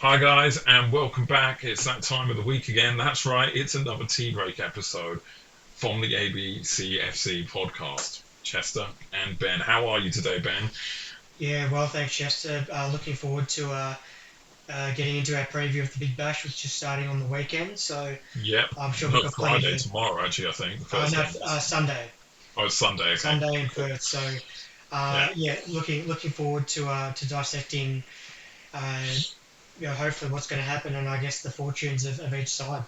Hi guys, and welcome back. It's that time of the week again. That's right, it's another tea break episode from the ABC FC podcast. Chester and Ben, how are you today, Ben? Yeah, well, thanks, Chester. Looking forward to getting into our preview of the Big Bash, which is starting on the weekend. So Yep. I'm sure we've No, got plenty Friday to. tomorrow. Actually, I think the first No, game is. Sunday, Oh, it's Sunday. Okay, Sunday in cool. Perth. So Yeah, yeah, looking forward to dissecting, uh, hopefully what's going to happen, and I guess the fortunes of each side.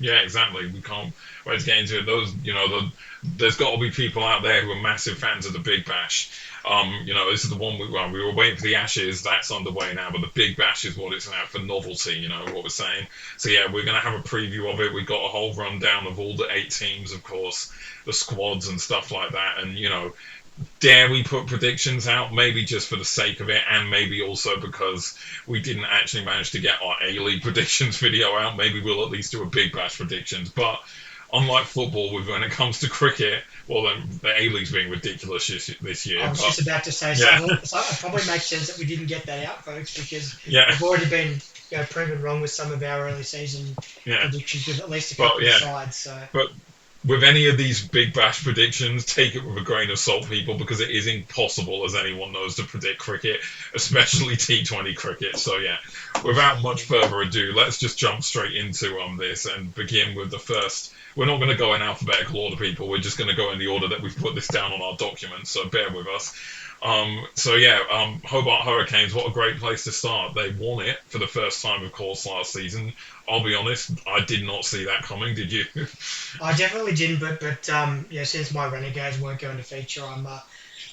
yeah, exactly. We can't wait to get into it. There's got to be people out there who are massive fans of the Big Bash. This is the one we were waiting for the Ashes. That's underway now, but the Big Bash is what it's about for novelty. You know what we're saying. So yeah, we're gonna have a preview of it. We've got a whole rundown of all the eight teams, of course, the squads and stuff like that. And dare we put predictions out? Maybe just for the sake of it, and maybe also because we didn't actually manage to get our A League predictions video out. Maybe we'll at least do a Big Bash predictions. But unlike football, when it comes to cricket, well, then the A League's being ridiculous this I year. was But just about to say yeah, so. So it probably makes sense that we didn't get that out, folks, because yeah, we've already been proven wrong with some of our early season yeah. predictions with at least a But couple of yeah, sides. So. but with any of these Big Bash predictions, take it with a grain of salt, people, because it is impossible, as anyone knows, to predict cricket, especially T20 cricket. So yeah, without much further ado, let's just jump straight into this and begin with the first. We're not going to go in alphabetical order, people. We're just going to go in the order that we've put this down on our document. So bear with us. Hobart Hurricanes, what a great place to start. They won it for the first time, of course, last season. I'll be honest, I did not see that coming. Did you? I definitely didn't, but yeah, since my Renegades weren't going to feature, I'm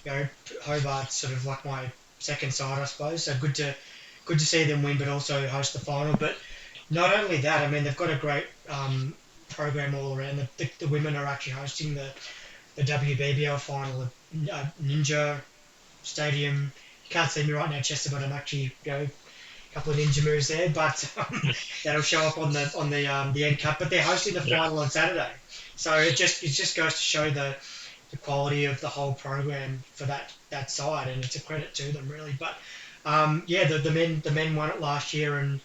you know Hobart's sort of like my second side, I suppose. So good to see them win, but also host the final. But not only that, I mean they've got a great program all around. The women are actually hosting the WBBL final at Ninja Stadium. You can't see me right now, Chester, but I'm actually couple of ninja moves there, but that'll show up on the end cut. But they're hosting the Yeah. final on Saturday, so it just goes to show the quality of the whole program for that side, and it's a credit to them really. But yeah, the men won it last year, and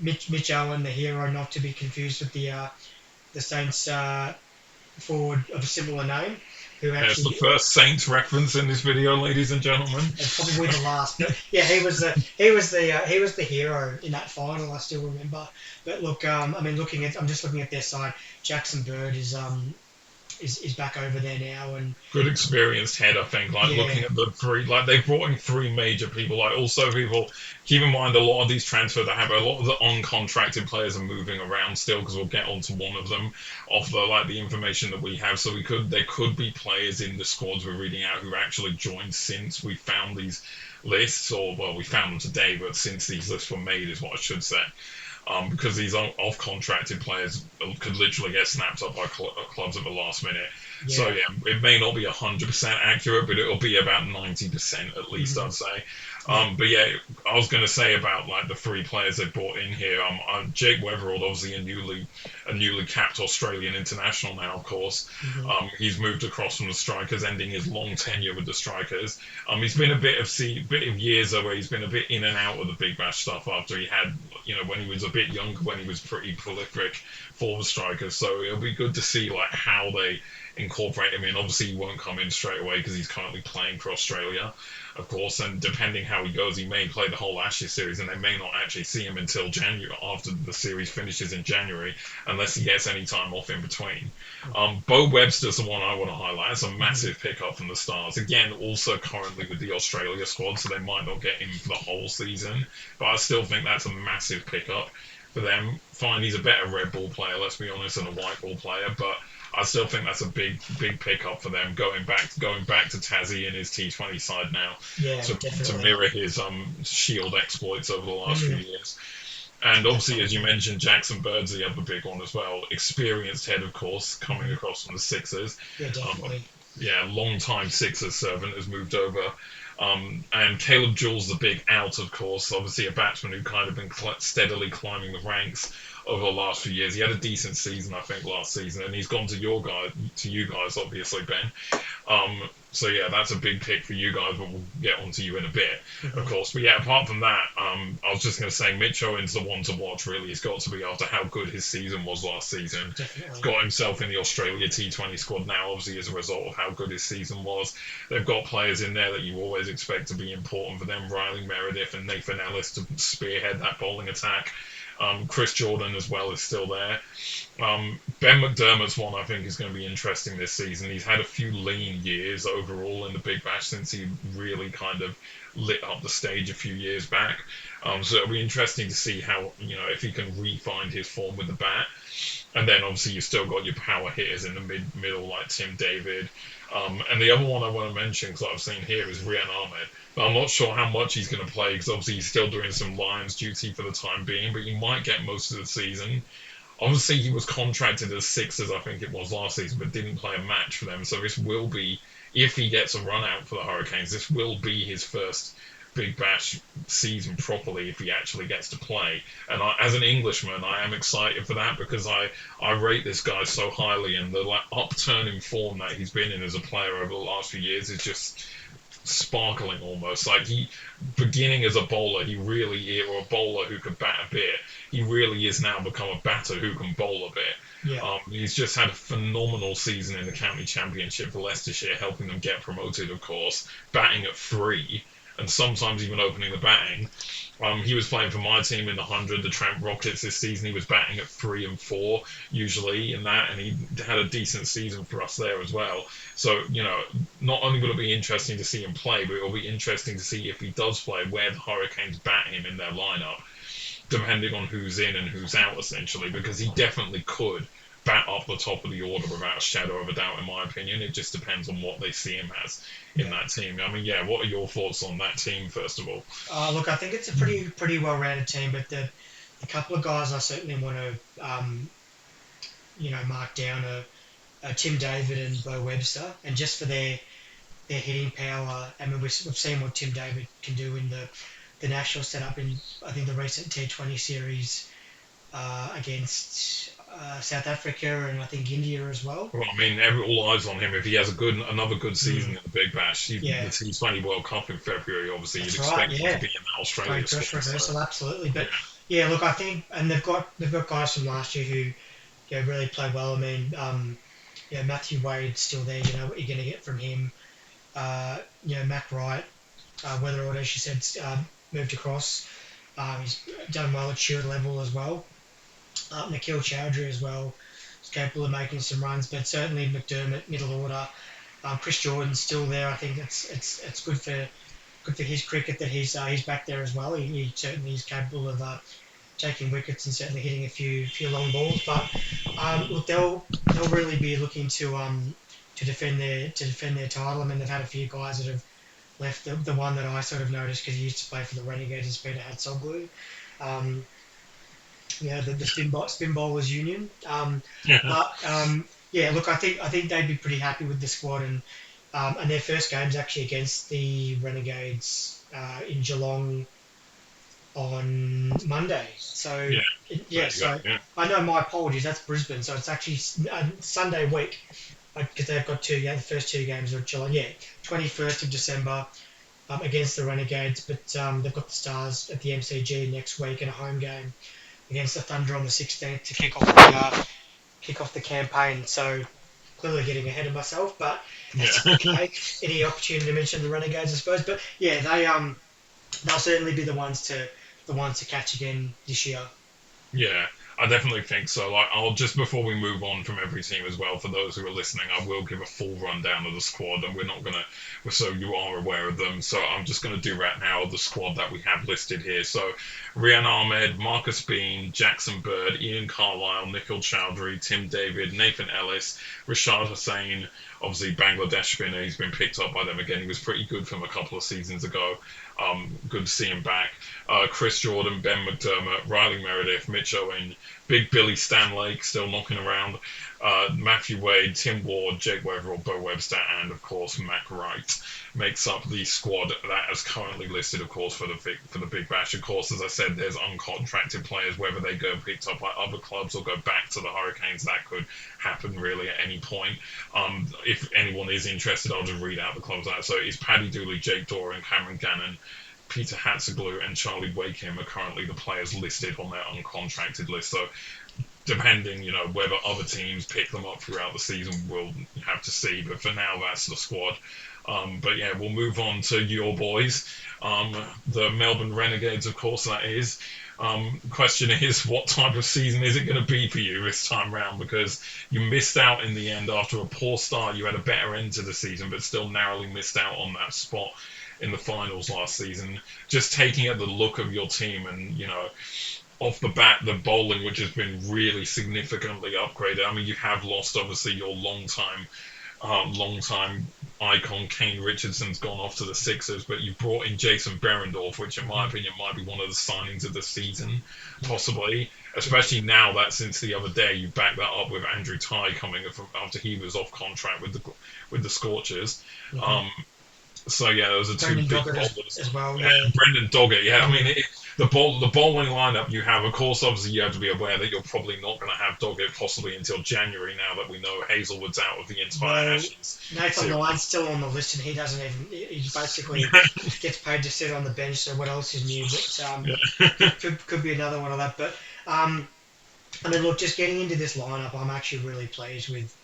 Mitch Owen, the hero, not to be confused with the Saints forward of a similar name, who It's the actually first Saints reference in this video, ladies and gentlemen. and probably the last. But yeah, he was the hero in that final. I still remember. But look, I mean, I'm just looking at their side. Jackson Bird is back over there now, and Good experienced head, I think. Like yeah, looking at the three, like they've brought in three major people. Like also people keep in mind a lot of these transfers that have a lot of the uncontracted players are moving around still because we'll get onto one of them off the information that we have. So there could be players in the squads we're reading out who actually joined since we found these lists, or well, we found them today, but since these lists were made is what I should say. Because these off contracted players could literally get snapped up by clubs at the last minute. So yeah, yeah, it may not be 100% accurate, but it'll be about 90% at least, hmm I'd say. yeah, But yeah, I was going to say about like the three players they brought in here. Jake Weatherald, obviously a newly capped Australian international now, of course. hmm He's moved across from the Strikers, ending his long tenure with the Strikers. He's been a bit of years though, where he's been a bit in and out of the Big Bash stuff after he had, when he was a bit younger, when he was pretty prolific for the Strikers. So it'll be good to see like how they incorporate him in. Obviously, he won't come in straight away because he's currently playing for Australia, of course. And depending how he goes, he may play the whole Ashes series, and they may not actually see him until January after the series finishes in January, unless he gets any time off in between. Bo Webster's the one I want to highlight. It's a hmm massive pickup from the Stars. Again, also currently with the Australia squad, so they might not get him for the whole season, but I still think that's a massive pickup for them. Fine, he's a better red ball player, let's be honest, than a white ball player, but I still think that's a big pickup for them going back to Tassie in his T20 side now yeah, to definitely. mirror his Shield exploits over the last few Mm, years. And obviously, definitely. as you mentioned, Jackson Bird's the other big one as well. Experienced head, of course, coming hmm across from the Sixers. Yeah, Um, definitely. yeah, long time Sixers servant has moved over. And Caleb Jules, the big out, of course, obviously a batsman who kind of been steadily climbing the ranks over the last few years. He had a decent season, I think, last season, and he's gone to you guys, obviously, Ben. So yeah, that's a big pick for you guys, but we'll get onto you in a bit, of Mhm. course. But yeah, apart from that, I was just going to say Mitch Owen's the one to watch. Really, he's got to be after how good his season was last season. He's Definitely. got himself in the Australia T20 squad now, obviously as a result of how good his season was. They've got players in there that you always expect to be important for them: Riley Meredith and Nathan Ellis to spearhead that bowling attack. Chris Jordan as well is still there. Ben McDermott's one I think is going to be interesting this season. He's had a few lean years overall in the Big Bash since he really kind of lit up the stage a few years back. So it'll be interesting to see how, if he can re-find his form with the bat. And then obviously you've still got your power hitters in the middle like Tim David. And the other one I want to mention because I've seen here is Rian Ahmed. But I'm not sure how much he's going to play because obviously he's still doing some Lions duty for the time being. But you might get most of the season. Obviously, he was contracted as Sixers, I think it was last season, but didn't play a match for them. So this will be, if he gets a run out for the Hurricanes, this will be his first Big Bash season properly if he actually gets to play. And as an Englishman, I am excited for that because I rate this guy so highly, and the upturn in form that he's been in as a player over the last few years is just sparkling almost. Like he, beginning as a bowler, he really, or a bowler who could bat a bit, he really is now become a batter who can bowl a bit. Yeah. He's just had a phenomenal season in the county championship for Leicestershire, helping them get promoted, of course, batting at 3 and sometimes even opening the batting. He was playing for my team in the 100, the Trent Rockets this season. He was batting at 3 and 4 usually in that, and he had a decent season for us there as well. So, not only will it be interesting to see him play, but it'll be interesting to see if he does play where the Hurricanes bat him in their lineup, depending on who's in and who's out, essentially, because he definitely could bat up the top of the order without a shadow of a doubt, in my opinion. It just depends on what they see him as in Yeah. that team. I mean, yeah, what are your thoughts on that team, first of all? Look, I think it's a pretty well-rounded team, but the couple of guys I certainly want to mark down are Tim David and Bo Webster, and just for their hitting power. I mean, we've seen what Tim David can do in the national setup in I think the recent T20 series against South Africa and I think India as well. Well, I mean, all eyes on him. If he has another good season Mm, in the Big Bash, the yeah, T20 World Cup in February, obviously, you'd that's right. expect him to Yeah, be in that playing Australia first squad. So, reversal, absolutely. yeah, But yeah, look, I think, and they've got guys from last year who really played well. I mean, Matthew Wade's still there. You know what you're going to get from him. Mac Wright, whether or not, as you said, moved across. He's done well at Shield level as well. Nikhil Chowdhury as well is capable of making some runs, but certainly McDermott, middle order. Chris Jordan's still there. I think it's good for his cricket that he's back there as well. He certainly is capable of taking wickets and certainly hitting a few long balls. But look, they'll really be looking to defend their title. I mean, they've had a few guys that have left. The one that I sort of noticed because he used to play for the Renegades is Peter Hatsoglu. Um, the spin bowlers union. yeah, But yeah, look, I think they'd be pretty happy with the squad and their first game's actually against the Renegades in Geelong on Monday. So yeah. yeah, There you go. so Yeah, I know my apologies. That's Brisbane, so it's actually Sunday week because they've got the first two games are Geelong. Yeah, 21st of December against the Renegades, but they've got the Stars at the MCG next week in a home game against the Thunder on the 16th to kick off the campaign. So clearly getting ahead of myself, but that's yeah. okay. Any opportunity to mention the Renegades, I suppose. But yeah, they'll certainly be the ones to catch again this year. Yeah, I definitely think so. Like, I'll just before we move on from every team as well, for those who are listening, I will give a full rundown of the squad, and we're not gonna, so you are aware of them. So I'm just gonna do right now the squad that we have listed here. So, Rian Ahmed, Marcus Bean, Jackson Bird, Ian Carlisle, Nikhil Chowdhury, Tim David, Nathan Ellis, Rashad Hussain, obviously Bangladesh spinner. He's been picked up by them again. He was pretty good from a couple of seasons ago. Good to see him back. Chris Jordan, Ben McDermott, Riley Meredith, Mitch Owen, Big Billy Stanlake still knocking around. Matthew Wade, Tim Ward, Jake Weatherall, Bo Webster, and of course Mac Wright makes up the squad that is currently listed, of course, for the Big Bash. Of course, as I said, there's uncontracted players, whether they go picked up by other clubs or go back to the Hurricanes. That could happen really at any point. If anyone is interested, I'll just read out the clubs out. So it's Paddy Dooley, Jake Doran, Cameron Gannon, Peter Hatzeglu, and Charlie Wakem are currently the players listed on their uncontracted list. So depending, whether other teams pick them up throughout the season, we'll have to see. But for now, that's the squad. But yeah, we'll move on to your boys, the Melbourne Renegades, of course, that is. Question is, what type of season is it going to be for you this time round? Because you missed out in the end after a poor start. You had a better end to the season, but still narrowly missed out on that spot in the finals last season. Just taking at the look of your team and, off the bat, the bowling, which has been really significantly upgraded. I mean, you have lost, obviously, your long-time icon Kane Richardson's gone off to the Sixers, but you brought in Jason Berendorf, which in my opinion might be one of the signings of the season, possibly. Especially now that since the other day you back that up with Andrew Tye coming after he was off contract with the Scorchers. Mm-hmm. So yeah, those are two Brendan big Doggett bowlers. as well. Yeah, Yeah. Brendan Doggett. Yeah, I mean the bowling lineup you have. Of course, obviously you have to be aware that you're probably not going to have Doggett possibly until January. Now that we know Hazelwood's out of the entire Well, Ashes. Nathan Lyon's still on the list, and he doesn't even. He basically gets paid to sit on the bench. So what else is new? But could be another one of that. But I mean, look, just getting into this lineup, I'm actually really pleased with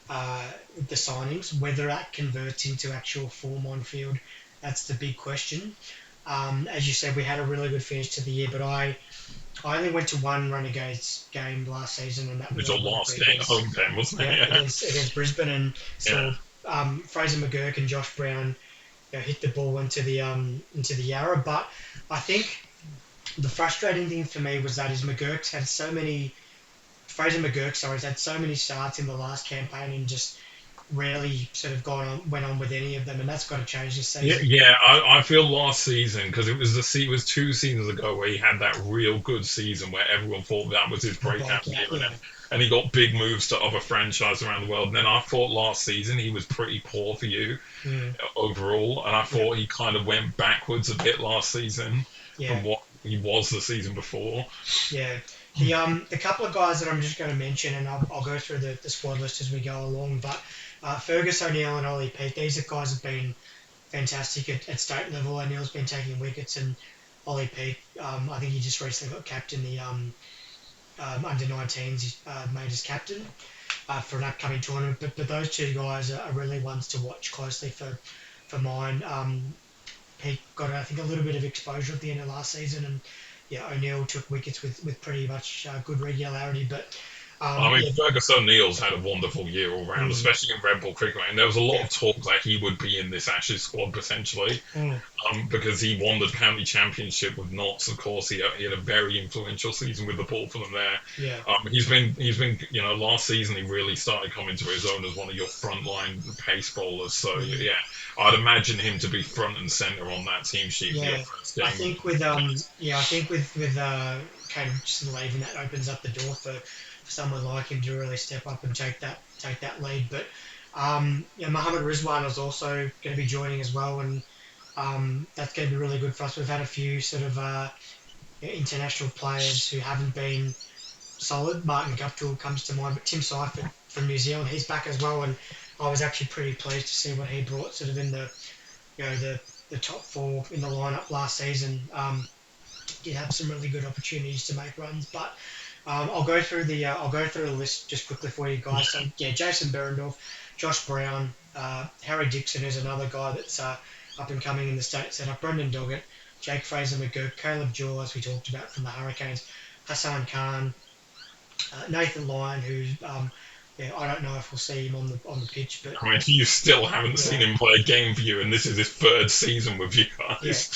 the signings. Whether that converts into actual form on field, that's the big question. As you said, we had a really good finish to the year, but I only went to one Renegades game last season, and that It was was your last game, home game, wasn't it? yeah, against Brisbane, and so Fraser McGurk and Josh Brown hit the ball into the Yarra. But I think the frustrating thing for me was that Fraser McGurk, sorry, has had so many starts in the last campaign and just rarely sort of went on with any of them, and that's got to change this season. Yeah. I feel last season because it was 2 seasons ago where he had that real good season where everyone thought that was his breakout year, and he got big moves to other franchises around the world. And then I thought last season he was pretty poor for you overall, and I thought he kind of went backwards a bit last season from what he was the season before. Yeah. The couple of guys that I'm just going to mention, and I'll go through the squad list as we go along, but Fergus O'Neill and Ollie Peake, these are guys have been fantastic at state level. O'Neill's been taking wickets, and Ollie Peake, I think he just recently got capped in the under-19s. He's made as captain for an upcoming tournament. But those two guys are really ones to watch closely for mine. Peake got, I think, a little bit of exposure at the end of last season, and O'Neill took wickets with pretty much good regularity. But Fergus O'Neill's had a wonderful year all round, especially in red ball cricket. And there was a lot of talk that he would be in this Ashes squad potentially, because he won the county championship with Notts. Of course, he had a very influential season with the ball for them there. Yeah. He's been last season he really started coming to his own as one of your frontline pace bowlers. So I'd imagine him to be front and centre on that team sheet for your first game. I think with Kane Richardson leaving, that opens up the door for someone like him to really step up and take that lead. But Mohammad Rizwan is also going to be joining as well, and that's going to be really good for us. We've had a few sort of international players who haven't been solid. Martin Guptill comes to mind, but Tim Seifert from New Zealand, he's back as well, and I was actually pretty pleased to see what he brought sort of in the top four in the lineup last season. Did have some really good opportunities to make runs, but I'll go through the list just quickly for you guys. So Jason Berendorf, Josh Brown, Harry Dixon is another guy that's up and coming in the state setup. Brendan Doggett, Jake Fraser McGurk, Caleb Jewell, as we talked about from the Hurricanes, Hassan Khan, Nathan Lyon, who I don't know if we'll see him on the pitch, but I mean, you still haven't seen him play a game for you, and this is his third season with you guys.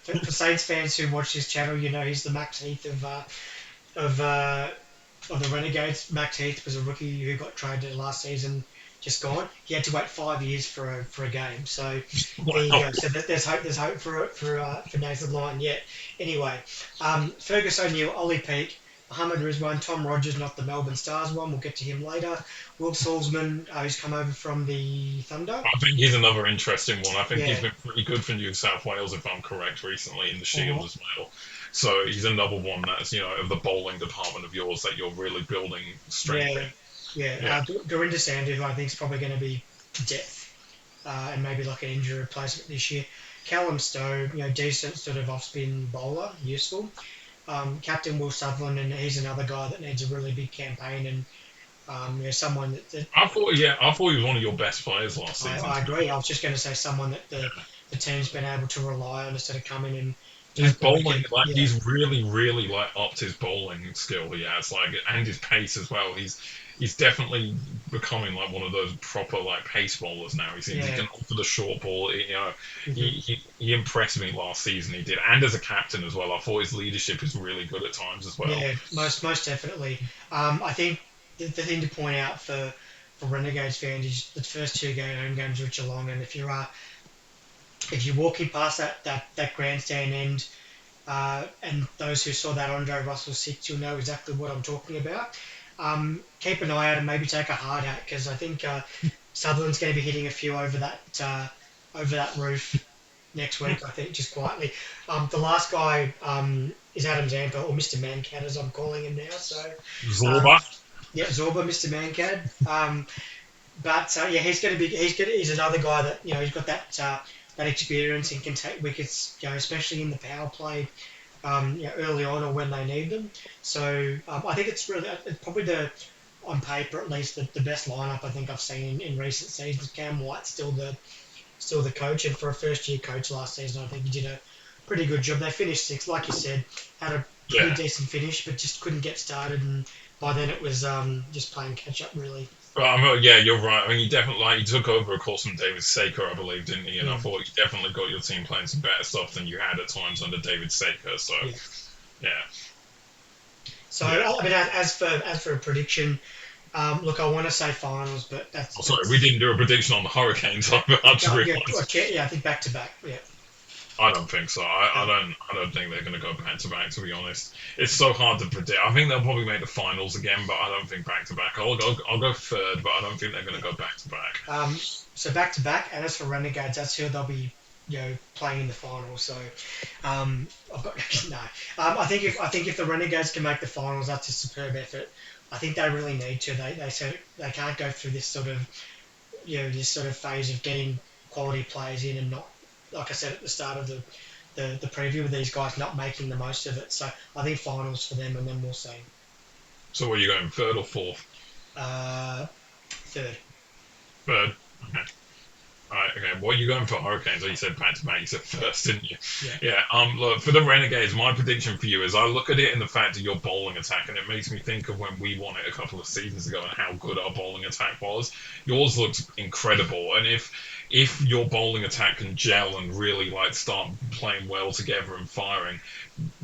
For Saints fans who watch his channel, he's the Max Heath of the Renegades. Max Heath was a rookie who got traded last season, just gone. He had to wait 5 years for a game. So there you go. So there's hope for Nathan Lyon. Yeah. Anyway, Fergus O'Neill, Ollie Peake, Mohamed Rizwan, Tom Rogers, not the Melbourne Stars one. We'll get to him later. Will Salzman, who's come over from the Thunder. I think he's another interesting one. I think he's Yeah. been pretty good for New South Wales, if I'm correct, recently in the Shield Mhm. as well. So he's another one that's, of the bowling department of yours that you're really building strength in. Yeah. Yeah. Yeah. Dorinda Sandu, who I think is probably going to be depth and maybe like an injury replacement this year. Callum Stowe, decent sort of off spin bowler, useful. Captain Will Sutherland, and he's another guy that needs a really big campaign and someone that I thought he was one of your best players last season, I to be agree. I was honest. just going to say someone that Yeah. the team's been able to rely on instead of come in and His take the bowling, wicket. like Yeah, he's really, really like upped his bowling skill. He has like, and his pace as well. He's definitely becoming like one of those proper like pace bowlers now. He seems he yeah, can offer the short ball. hmm He impressed me last season. He did, and as a captain as well. I thought his leadership is really good at times as well. yeah, most definitely. I think the thing to point out for Renegades fans is the first two home games with Geelong, and if you're walking past that grandstand end, and those who saw that Andre Russell six, you'll know exactly what I'm talking about. Keep an eye out and maybe take a hard hat because I think Sutherland's going to be hitting a few over that roof next week. I think just quietly. The last guy is Adam Zampa or Mr. Mancad as I'm calling him now. So um, Zorba. yeah, Zorba, Mr. Mancad. But yeah, he's another guy that he's got that experience and can take wickets, especially in the power play early on or when they need them. So I think it's probably on paper at least the best lineup I think I've seen in recent seasons. Cam White's still the coach, and for a first year coach last season, I think he did a pretty good job. They finished sixth, like you said, had a pretty Yeah. decent finish, but just couldn't get started, and by then it was just playing catch up really. But yeah, you're right. I mean, you definitely he took over, of course, from David Saker, I believe, didn't he? And I Mm, thought you definitely got your team playing some better stuff than you had at times under David Saker. So yeah. yeah, So yeah. I mean, as for a prediction, look, I want to say finals, but Oh, sorry, we that's didn't do a prediction on the Hurricanes. I just yeah, realised. yeah, I think back to back, yeah. I don't think so. I Um, don't. I don't think they're going to go back to back. To be honest, it's so hard to predict. I think they'll probably make the finals again, but I don't think back to back. I'll go third, but I don't think they're going to go back to back. Um, so back to back, and as for Renegades, that's who they'll be, playing in the finals. So, I've got no. I think if the Renegades can make the finals, that's a superb effort. I think they really need to. They can't go through this sort of phase of getting quality players in and not, like I said at the start of the preview with these guys not making the most of it. So I think finals for them, and then we'll see. So, are you going third or fourth? Third. Third. Okay. Alright, okay. What are you going for Hurricanes? Oh, you said back to back. You said first, didn't you? Yeah. Yeah. Look, for the Renegades, my prediction for you is I look at it in the fact of your bowling attack, and it makes me think of when we won it a couple of seasons ago and how good our bowling attack was. Yours looks incredible, and if your bowling attack can gel and really like start playing well together and firing,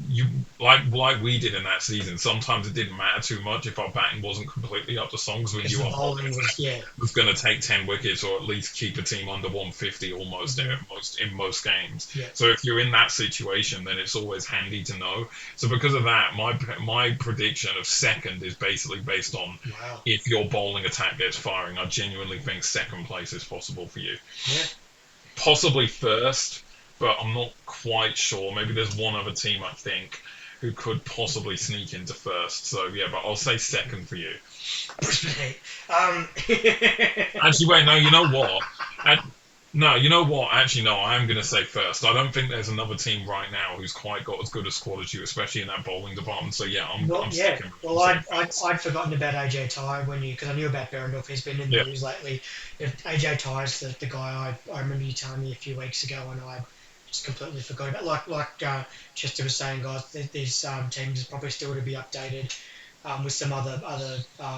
you like we did in that season. Sometimes it didn't matter too much if our batting wasn't completely up to songs. We Because knew the our bowling bowling was, yeah. was going to take 10 wickets or at least keep a team under 150 almost Mhm. in most games. Yeah. So if you're in that situation, then it's always handy to know. So because of that, my prediction of second is basically based on Wow. if your bowling attack gets firing. I genuinely think second place is possible for you. Yeah. Possibly first, but I'm not quite sure. Maybe there's one other team I think who could possibly sneak into first. So yeah, but I'll say second for you. Brisbane. Actually, wait, no, you know what? No, you know what? Actually, no, I am going to say first. I don't think there's another team right now who's quite got as good a squad as you, especially in that bowling department. So yeah, Well, I'm yeah. sticking. Well, I'm saying I'd forgotten about AJ Ty because I knew about Berendorf. He's been in the yeah, news lately. If AJ Ty's the guy I remember you telling me a few weeks ago, and I just completely forgot about. Like Chester was saying, guys, these teams is probably still to be updated with some other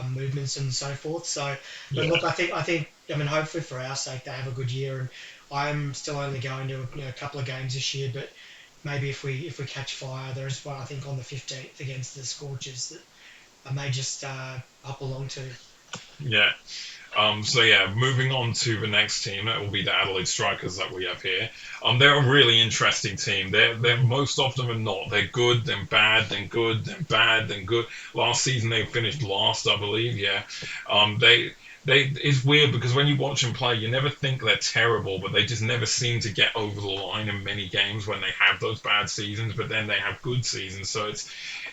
movements and so forth. So, but yeah. look, I mean, hopefully for our sake, they have a good year. And I'm still only going to a couple of games this year, but maybe if we catch fire, there's one I think on the 15th against the Scorchers that I may just hop along to. Yeah. So yeah, moving on to the next team, that will be the Adelaide Strikers that we have here. They're a really interesting team. They're Mm. most often than not, they're good, then bad, then good, then bad, then good. Last season they finished last, I believe. Yeah. They it's weird because when you watch them play, you never think they're terrible, but they just never seem to get over the line in many games when they have those bad seasons. But then they have good seasons, so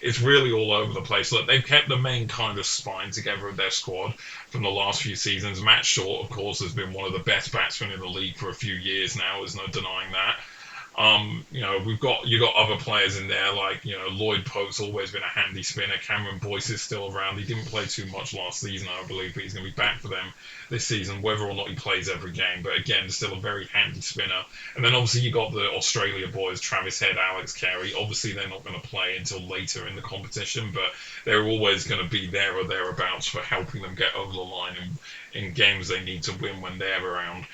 it's really all over the place. Look, they've kept the main kind of spine together of their squad from the last few seasons. Matt Short, of course, has been one of the best batsmen in the league for a few years now. There's no denying that. We've got you got other players in there like Lloyd Pope's always been a handy spinner. Cameron Boyce is still around. He didn't play too much last season, I believe, but he's going to be back for them this season, whether or not he plays every game. But again, still a very handy spinner. And then obviously you got the Australia boys, Travis Head, Alex Carey. Obviously they're not going to play until later in the competition, but they're always going to be there or thereabouts for helping them get over the line in games they need to win when they're around.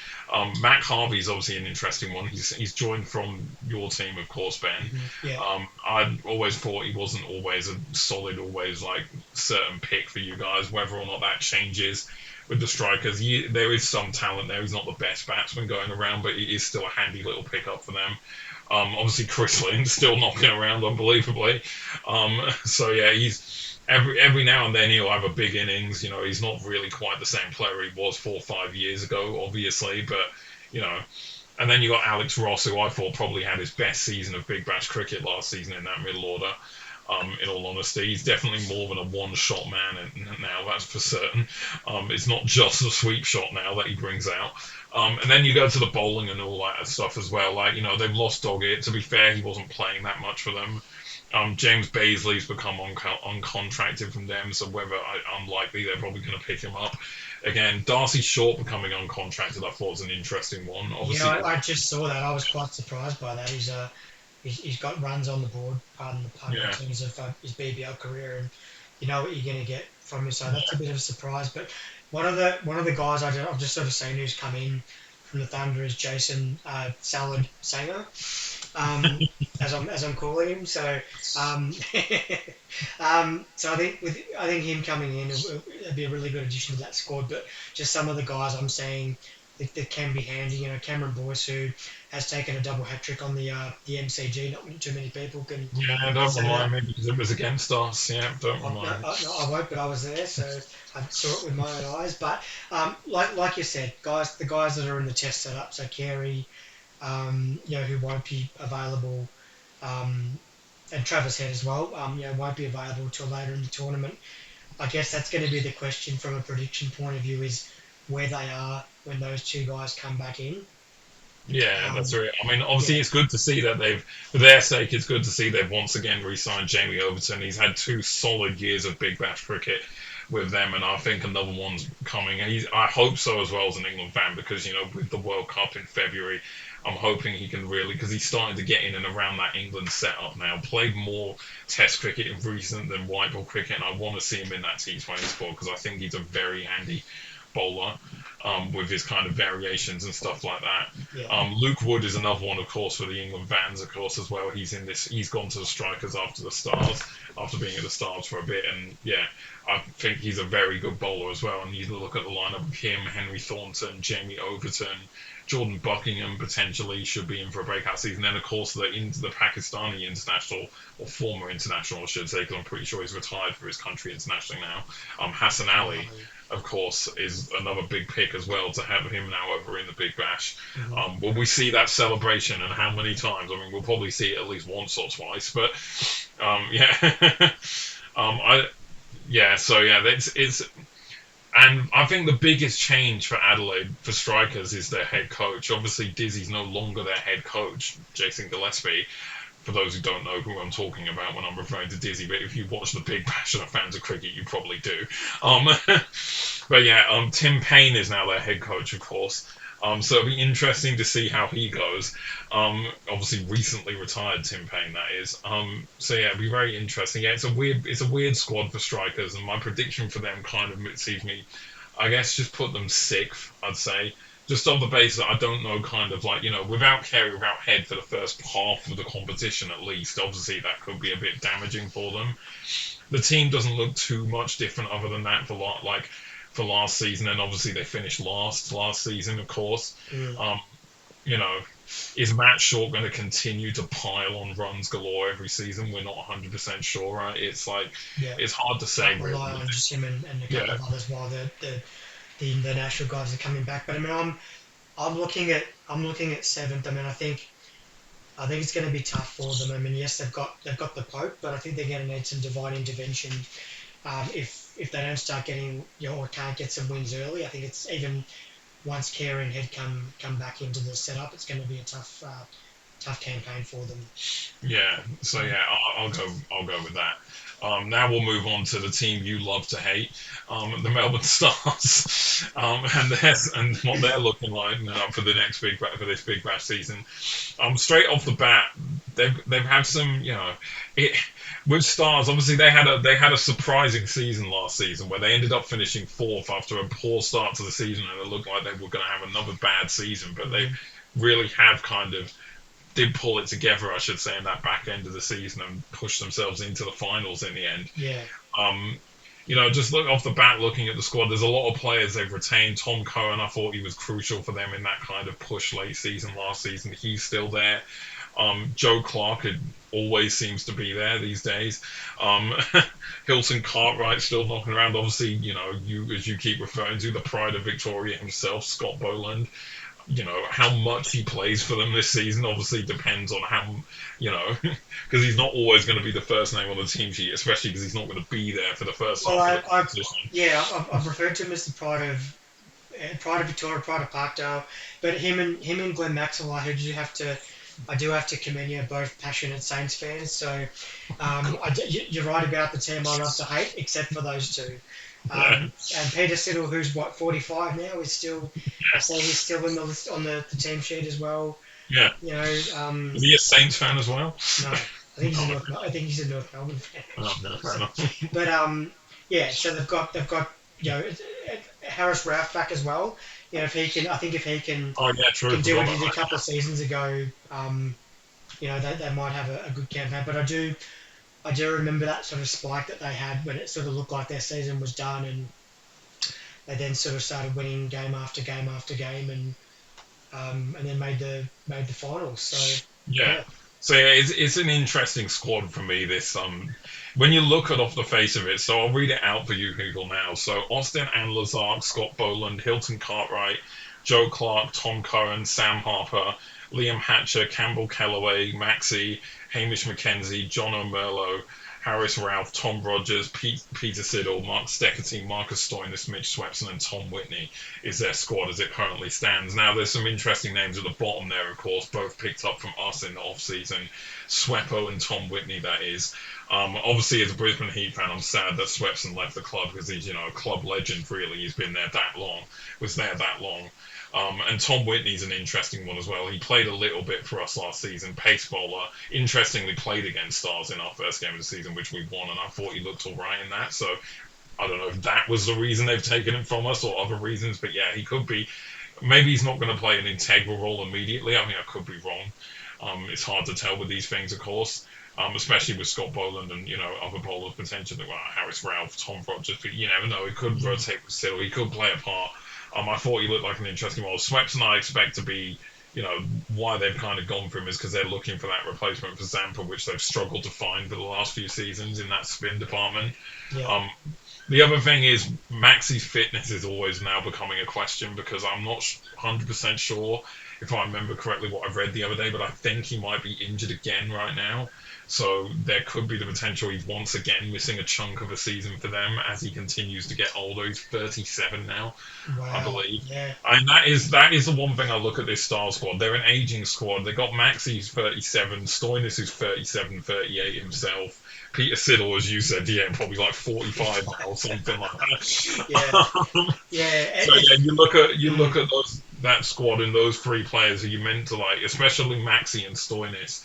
Matt Harvey's obviously an interesting one. He's joined from your team, of course, Ben. Hmm. Yeah. I always thought he wasn't always a solid, always like certain pick for you guys. Whether or not that changes with the strikers, there is some talent there. He's not the best batsman going around, but he is still a handy little pickup for them. Obviously, Chris Lynn's still knocking around unbelievably. So yeah, he's every now and then he'll have a big innings. He's not really quite the same player he was 4 or 5 years ago, obviously, but you know. And then you got Alex Ross, who I thought probably had his best season of Big Bash cricket last season in that middle order. In all honesty, he's definitely more than a one-shot man now. That's for certain. It's not just a sweep shot now that he brings out. And then you go to the bowling and all that stuff as well. Like they've lost Doggett. To be fair, he wasn't playing that much for them. James Baisley's become uncontracted from them, so unlikely they're probably going to pick him up. Again, Darcy Short becoming uncontracted, I thought was an interesting one. Yeah, Obviously, I just saw that. I was quite surprised by that. He's got runs on the board, pardon the pun, in yeah, terms of his BBL career, and you know what you're going to get from him. So that's a bit of a surprise. But one of the guys I've just sort of seen who's come in from the Thunder is Jason Salad Sanger, um, as I'm calling him. So um, so I think him coming in would be a really good addition to that squad. But just some of the guys I'm seeing that can be handy. Cameron Boyce, who has taken a double hat trick on the MCG. Not too many people can yeah. Don't say that. remind me because it was against us. Yeah, don't No, remind me. no, I won't, but I was there, so I saw it with my own eyes. But like you said, the guys that are in the test setup, so Carey, who won't be available, um, and Travis Head as well, won't be available till later in the tournament. I guess that's going to be the question from a prediction point of view is where they are when those two guys come back in. Yeah, that's Um, right. I mean, obviously, yeah, it's good to see that for their sake, it's good to see they've once again re-signed Jamie Overton. He's had 2 solid years of Big Bash cricket with them, and I think another one's coming. And I hope so as well as an England fan because with the World Cup in February, I'm hoping he can really because he's starting to get in and around that England setup now. Played more Test cricket in recent than white ball cricket, and I want to see him in that T20 squad because I think he's a very handy bowler with his kind of variations and stuff like that. yeah, Luke Wood is another one, of course, for the England fans, of course, as well. He's in this. He's gone to the Strikers after the Stars, after being at the Stars for a bit, and yeah, I think he's a very good bowler as well. And you look at the lineup of him, Henry Thornton, Jamie Overton, Jordan Buckingham potentially should be in for a breakout season. Then, of course, the Pakistani international, or former international, I should say, because I'm pretty sure he's retired for his country internationally now. Hassan Ali, of course, is another big pick as well to have him now over in the Big Bash. hmm Will we see that celebration and how many times? I mean, we'll probably see it at least once or twice, but yeah. I yeah, so yeah, it's and I think the biggest change for Adelaide for strikers is their head coach. Obviously, Dizzy's no longer their head coach, Jason Gillespie. For those who don't know who I'm talking about when I'm referring to Dizzy, but if you watch the Big Bash and are fans of cricket, you probably do. Um, but yeah, Tim Payne is now their head coach, of course. So it'll be interesting to see how he goes. Obviously, recently retired Tim Payne, that is. So yeah, it'll be very interesting. Yeah, it's a weird squad for strikers, and my prediction for them kind of sees me, I guess, just put them sixth. I'd say, just on the basis that I don't know, kind of like without Carey, without Head for the first half of the competition at least. Obviously, that could be a bit damaging for them. The team doesn't look too much different other than that for like for last season, and obviously they finished last season, of course. Mm. Um, you know, is Matt Short going to continue to pile on runs galore every season? We're not 100% sure, right? It's like Yeah. it's hard to say, Can't really. rely on just him and a couple Yeah, of others while the national guys are coming back. But I mean, I'm looking at seventh. I mean, I think it's going to be tough for them. I mean, yes, they've got the Pope, but I think they're going to need some divine intervention. If they don't start getting, or can't get some wins early, I think it's even once Carey and Head come back into the setup, it's going to be a tough campaign for them. yeah. So Um, yeah, I'll go with that. Now we'll move on to the team you love to hate, the Melbourne Stars, and what they're looking like for the next for this Big Bash season. Straight off the bat, they've had some, it with Stars. Obviously, they had a surprising season last season where they ended up finishing fourth after a poor start to the season, and it looked like they were going to have another bad season. But they mhm. really have kind of did pull it together, I should say, in that back end of the season and push themselves into the finals in the end. Yeah, Um, just look off the bat, looking at the squad, there's a lot of players they've retained. Tom Cohen, I thought he was crucial for them in that kind of push late season last season. He's still there. Joe Clark always seems to be there these days. Um, Hilton Cartwright still knocking around. Obviously, as you keep referring to, the pride of Victoria himself, Scott Boland. How much he plays for them this season obviously depends on how, because he's not always going to be the first name on the team sheet, especially because he's not going to be there for the first well, half of the I competition. yeah, I've referred to him as the pride of Victoria, pride of Parkdale, but him and Glenn Maxwell, I do have to commend you, both passionate Saints fans. So you're right about the team I love to hate, except for those two. Yeah, And Peter Siddle, who's 45 now, is still, I say he's still in the list on the team sheet as well. yeah. You know, Is he a Saints fan as well? no, Oh, I think he's a North Melbourne fan. oh, no, Actually. fair So, enough. but yeah. So they've got Harris Ralph back as well. If he can, I think if he can Oh yeah, true. can do Forgot what he about did a that. couple of seasons ago, they might have a good campaign. But I do remember that sort of spike that they had when it sort of looked like their season was done, and they then sort of started winning game after game after game, and then made the finals. So Yeah. yeah, So yeah, it's an interesting squad for me. This when you look at off the face of it, so I'll read it out for you people now. So Austin and Lazard, Scott Boland, Hilton Cartwright, Joe Clark, Tom Curran, Sam Harper, Liam Hatcher, Campbell Kellaway, Maxi, Hamish McKenzie, John O'Merlo, Harris Ralph, Tom Rogers, Peter Siddle, Mark Steckerty, Marcus Stoinis, Mitch Swepson, and Tom Whitney is their squad as it currently stands. Now, there's some interesting names at the bottom there, of course, both picked up from us in the off-season. Sweppo and Tom Whitney, that is. Obviously, as a Brisbane Heat fan, I'm sad that Swepson left the club because he's, a club legend, really. He's been there that long, was there that long. And Tom Whitney's an interesting one as well. He played a little bit for us last season, pace bowler. Interestingly, played against Stars in our first game of the season, which we won, and I thought he looked all right in that. So I don't know if that was the reason they've taken him from us or other reasons, but yeah, he could be. Maybe he's not going to play an integral role immediately. I mean, I could be wrong. It's hard to tell with these things, of course. Especially with Scott Boland and other bowlers potentially, well, Harris Ralph, Tom Rogers, but you never know. He could mm, rotate with Siddle. He could play a part. I thought he looked like an interesting role. Swepson, I expect to be, why they've kind of gone for him is because they're looking for that replacement for Zampa, which they've struggled to find for the last few seasons in that spin department. yeah, Um, the other thing is Maxi's fitness is always now becoming a question because I'm not 100% sure if I remember correctly what I read the other day, but I think he might be injured again right now. So there could be the potential he's once again missing a chunk of a season for them as he continues to get older. He's 37 now, I wow, believe. yeah, And that is the one thing I look at this Star squad. They're an aging squad. They got Maxi who's 37, Stoinis who's 37, 38 himself. Peter Siddle, as you said, yeah, probably like 45 now, or something like yeah, that. yeah. So yeah, you Mm, look at that squad and those three players who you meant to like, especially Maxi and Stoinis.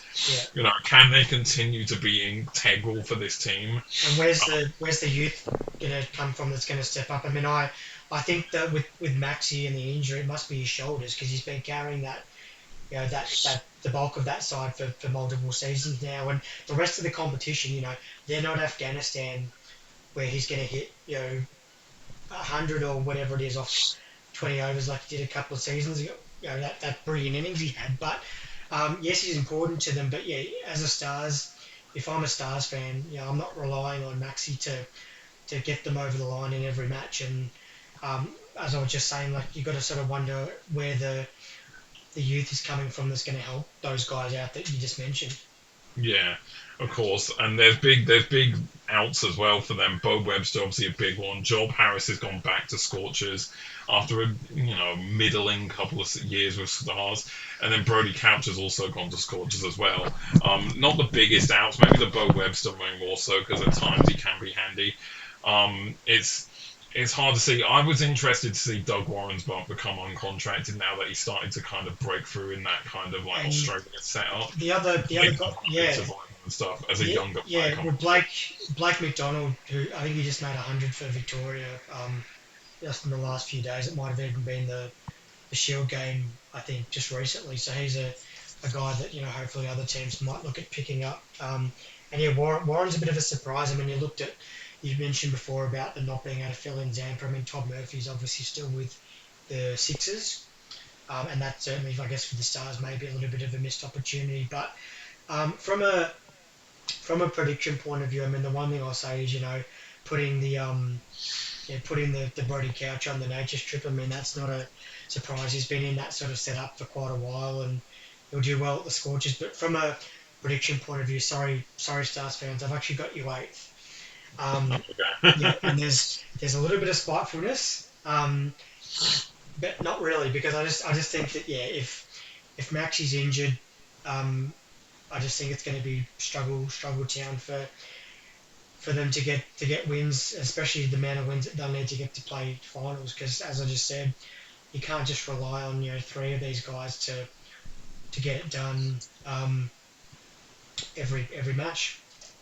yeah. Can they continue to be integral for this team? And where's the youth gonna come from that's gonna step up? I mean, I think that with Maxi and the injury, it must be his shoulders because he's been carrying that the bulk of that side for multiple seasons now, and the rest of the competition, they're not Afghanistan where he's gonna hit 100 or whatever it is off 20 overs like he did a couple of seasons ago. That brilliant innings he had. But yes, he's important to them. But yeah, as a Stars, if I'm a Stars fan, I'm not relying on Maxi to get them over the line in every match. And as I was just saying, like you got to sort of wonder where the youth is coming from that's going to help those guys out that you just mentioned. Yeah, of course. And there's big outs as well for them. Bo Webster obviously a big one. Job Harris has gone back to Scorchers after a middling couple of years with Stars, and then Brody Couch has also gone to Scorchers as well. Not the biggest outs, maybe the Bo Webster one more so because at times he can be handy. It's hard to see. I was interested to see Doug Warren's become uncontracted now that he's starting to kind of break through in that kind of like And Australian setup the other guy, yeah, survival and stuff as a yeah, younger player yeah. coming. Well, Blake McDonald, who I think he just made 100 for Victoria, just in the last few days. It might have even been the Shield game, I think, just recently. So he's a guy that hopefully other teams might look at picking up. And yeah, Warren's a bit of a surprise. I mean, you mentioned before about the not being able to fill in Zampa. I mean, Todd Murphy's obviously still with the Sixers, and that certainly, I guess, for the Stars, maybe a little bit of a missed opportunity. But from a prediction point of view, I mean, the one thing I'll say is, putting the putting the Brody Couch on the nature strip. I mean, that's not a surprise. He's been in that sort of setup for quite a while, and he'll do well at the Scorchers. But from a prediction point of view, sorry, Stars fans, I've actually got you eighth. Um, yeah, Okay. and there's a little bit of spitefulness, but not really because I just think that yeah, if Maxi's injured, um, I just think it's going to be struggle town for them to get wins, especially the amount of wins that they'll need to get to play finals. Because as I just said, you can't just rely on three of these guys to get it done every match.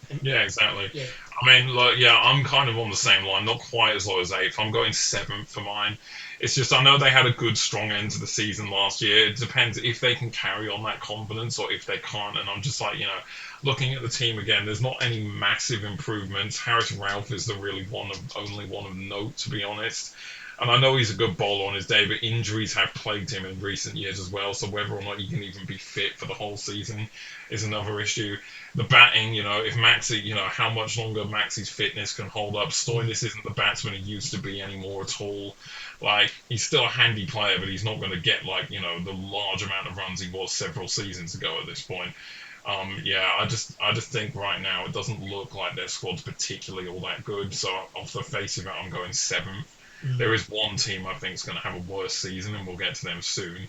And Yeah, exactly. yeah, I mean, like, yeah, I'm kind of on the same line, not quite as low as eighth. I'm going seventh for mine. It's just I know they had a good, strong end to the season last year. It depends if they can carry on that confidence or if they can't. And I'm just like, looking at the team again, there's not any massive improvements. Harris Ralph is the really only one of note, to be honest. And I know he's a good bowler on his day, but injuries have plagued him in recent years as well. So whether or not he can even be fit for the whole season is another issue. The batting, if Maxi, how much longer Maxi's fitness can hold up. Stoinis isn't the batsman he used to be anymore at all. Like, he's still a handy player, but he's not going to get, like, the large amount of runs he was several seasons ago at this point. Yeah, I just think right now it doesn't look like their squad's particularly all that good. So off the face of it, I'm going seventh. mm, There is one team I think is going to have a worse season, and we'll get to them soon.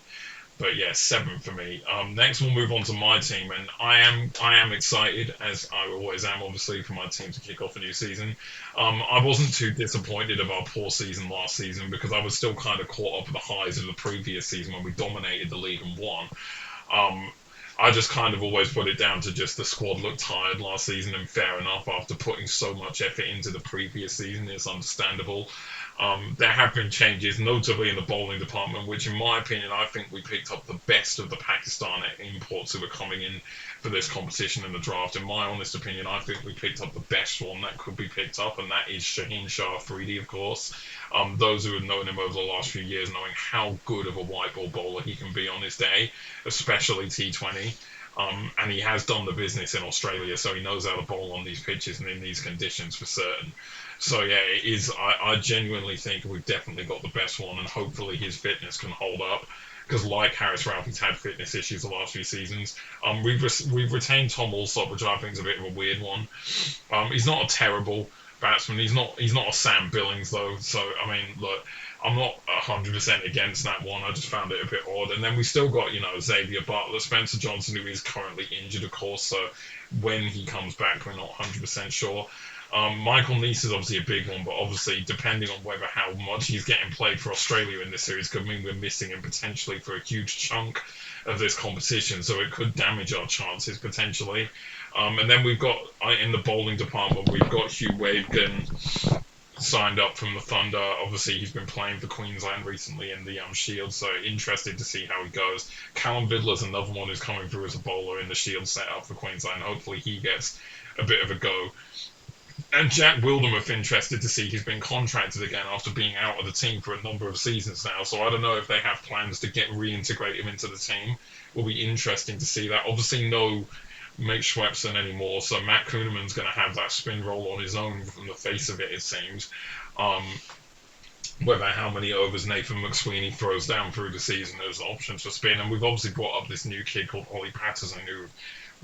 But yeah, seven for me. Next, we'll move on to my team, and I am excited as I always am, obviously, for my team to kick off a new season. I wasn't too disappointed of our poor season last season because I was still kind of caught up with the highs of the previous season when we dominated the league and won. Um, I just kind of always put it down to just the squad looked tired last season, and fair enough after putting so much effort into the previous season. It's understandable. There have been changes, notably in the bowling department, which, in my opinion, I think we picked up the best of the Pakistan imports who were coming in for this competition in the draft. In my honest opinion, I think we picked up the best one that could be picked up, and that is Shaheen Shah Afridi, of course. Those who have known him over the last few years, knowing how good of a white ball bowler he can be on his day, especially T20. And he has done the business in Australia, so he knows how to bowl on these pitches and in these conditions for certain. So yeah, it is. I genuinely think we've definitely got the best one, and hopefully his fitness can hold up. Because like Harris Ralph, he's had fitness issues the last few seasons. We've retained Tom Alsop, which I think is a bit of a weird one. He's not a terrible batsman. He's not a Sam Billings though. So I mean, look, I'm not 100% against that one. I just found it a bit odd. And then we still got Xavier Butler, Spencer Johnson, who is currently injured, of course. So when he comes back, we're not 100% sure. Michael Neese is obviously a big one, but obviously depending on whether how much he's getting played for Australia in this series could mean we're missing him potentially for a huge chunk of this competition, so it could damage our chances potentially. And then we've got in the bowling department, we've got Hugh Wagan signed up from the Thunder. Obviously, he's been playing for Queensland recently in the Shield, so interested to see how he goes. Callum Vidler's another one who's coming through as a bowler in the Shield setup for Queensland. Hopefully, he gets a bit of a go. And Jack Wildermuth interested to see he's been contracted again after being out of the team for a number of seasons now. So I don't know if they have plans to get reintegrate him into the team. Will be interesting to see that. Obviously, no Mitch Schwepson anymore, so Matt Kuhneman's going to have that spin role on his own from the face of it. It seems. Um, Whether how many overs Nathan McSweeney throws down through the season as options for spin, and we've obviously brought up this new kid called Ollie Patterson, who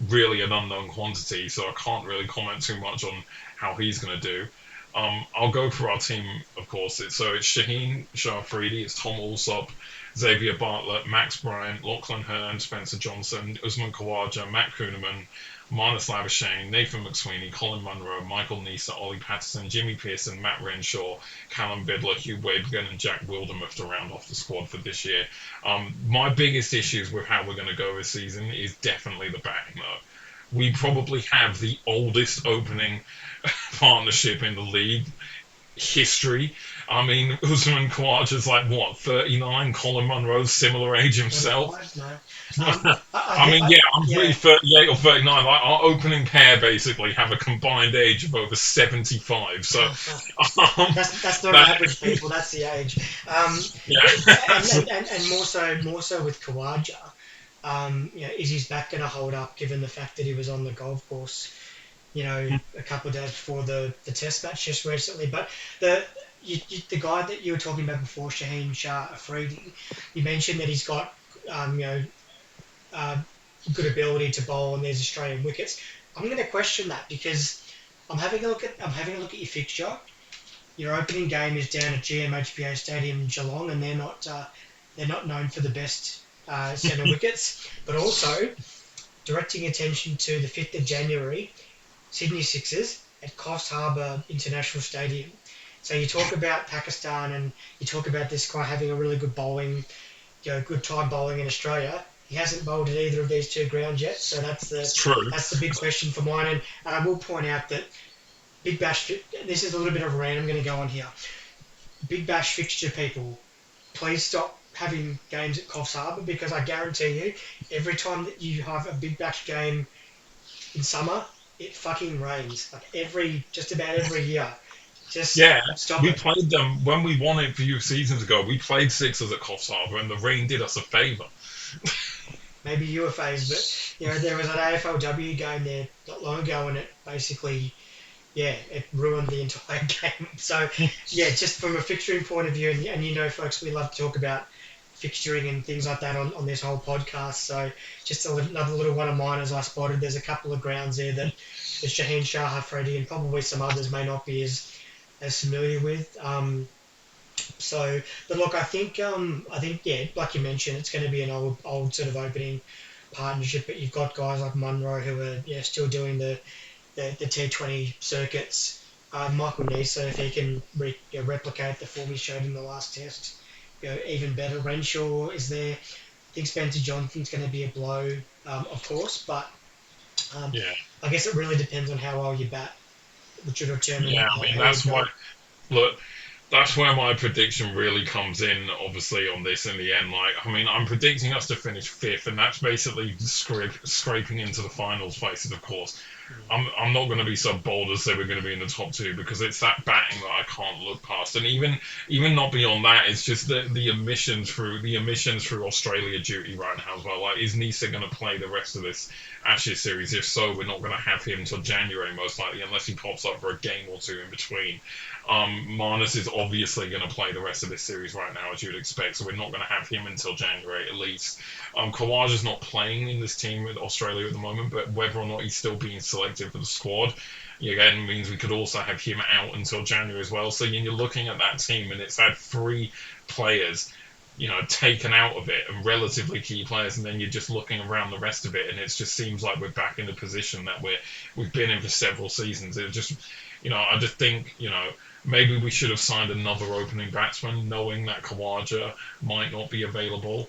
really an unknown quantity, so I can't really comment too much on how he's going to do. I'll go for our team, of course. It's Shaheen Shah Afridi, it's Tom Alsop, Xavier Bartlett, Max Bryant, Lachlan Hearn, Spencer Johnson, Usman Khawaja, Matt Kuhneman, Marnus Labuschagne, Nathan McSweeney, Colin Munro, Michael Neser, Ollie Patterson, Jimmy Pearson, Matt Renshaw, Callum Bidler, Hugh Wabergen, and Jack Wildermuth to round off the squad for this year. My biggest issues with how we're going to go this season is definitely the batting, though. We probably have the oldest opening partnership in the league history. I mean, Usman Khawaja's like what, 39? Colin Munro's similar age himself. 25, no. I mean, yeah, I'm yeah. pretty 38 or 39. Like our opening pair basically have a combined age of over 75. So That's not average people. That's the age. yeah, And more so with Kawaja. Is his back going to hold up given the fact that he was on the golf course, a couple of days before the test match just recently? But the guy that you were talking about before, Shaheen Shah Afridi, you mentioned that he's got uh, good ability to bowl and there's Australian wickets. I'm going to question that because I'm having a look at your fixture. Your opening game is down at GMHBA Stadium in Geelong, and they're not known for the best centre wickets. But also directing attention to the 5th of January, Sydney Sixers at Coffs Harbour International Stadium. So you talk about Pakistan and you talk about this guy having a really good bowling, good time bowling in Australia. He hasn't bowled at either of these two grounds yet, so that's the it's true. that's the big question for mine. And I will point out that Big Bash. This is a little bit of a rant I'm going to go on here. Big Bash fixture people, please stop having games at Coffs Harbour because I guarantee you, every time that you have a Big Bash game in summer, it fucking rains. Like just about every year. Just Yeah, stop we it. played them when we won it a few seasons ago. We played Sixers at Coffs Harbour, and the rain did us a favour. Maybe UFAs, but there was an AFLW game there not long ago, and it basically, it ruined the entire game. So, just from a fixturing point of view, and folks, we love to talk about fixturing and things like that on this whole podcast. So, just another little one of mine as I spotted. There's a couple of grounds there that the Shaheen Shah Afridi and probably some others may not be as familiar with. But look, I think, yeah, like you mentioned, it's going to be an old sort of opening partnership. But you've got guys like Munro who are still doing the T20 circuits. Michael Neser, if he can replicate the form he showed in the last test, even better. Renshaw is there. I think Spencer Johnson's going to be a blow, of course, but Yeah, I guess it really depends on how well you bat, which will determine yeah. I mean, how you that's go. why. Look, that's where my prediction really comes in, obviously, on this in the end. Like, I mean, I'm predicting us to finish fifth, and that's basically scraping into the finals places, of course. I'm not going to be so bold as say we're going to be in the top two because it's that batting that I can't look past, and even not beyond that, it's just the emissions through Australia duty right now as well. Like, is Nisa going to play the rest of this Ashes series? If so, we're not going to have him until January most likely, unless he pops up for a game or two in between. Marnus is obviously going to play the rest of this series right now, as you would expect, so we're not going to have him until January at least. Kawaja's not playing in this team with Australia at the moment, but whether or not he's still being selected for the squad, again, means we could also have him out until January as well. So you're looking at that team, and it's had three players, taken out of it, and relatively key players, and then you're just looking around the rest of it, and it just seems like we're back in the position that we've been in for several seasons. It just, I just think, maybe we should have signed another opening batsman, knowing that Khawaja might not be available.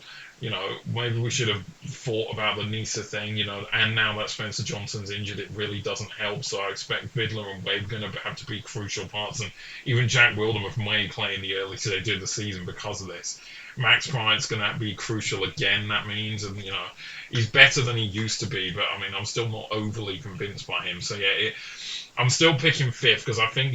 Maybe we should have thought about the Nisa thing, and now that Spencer Johnson's injured, it really doesn't help. So I expect Bidler and Wade going to have to be crucial parts, and even Jack Wildermuth may play in the early stage of the season because of this. Max Bryant's going to be crucial again, that means, and he's better than he used to be, but I mean, I'm still not overly convinced by him. So yeah, I'm still picking fifth because I think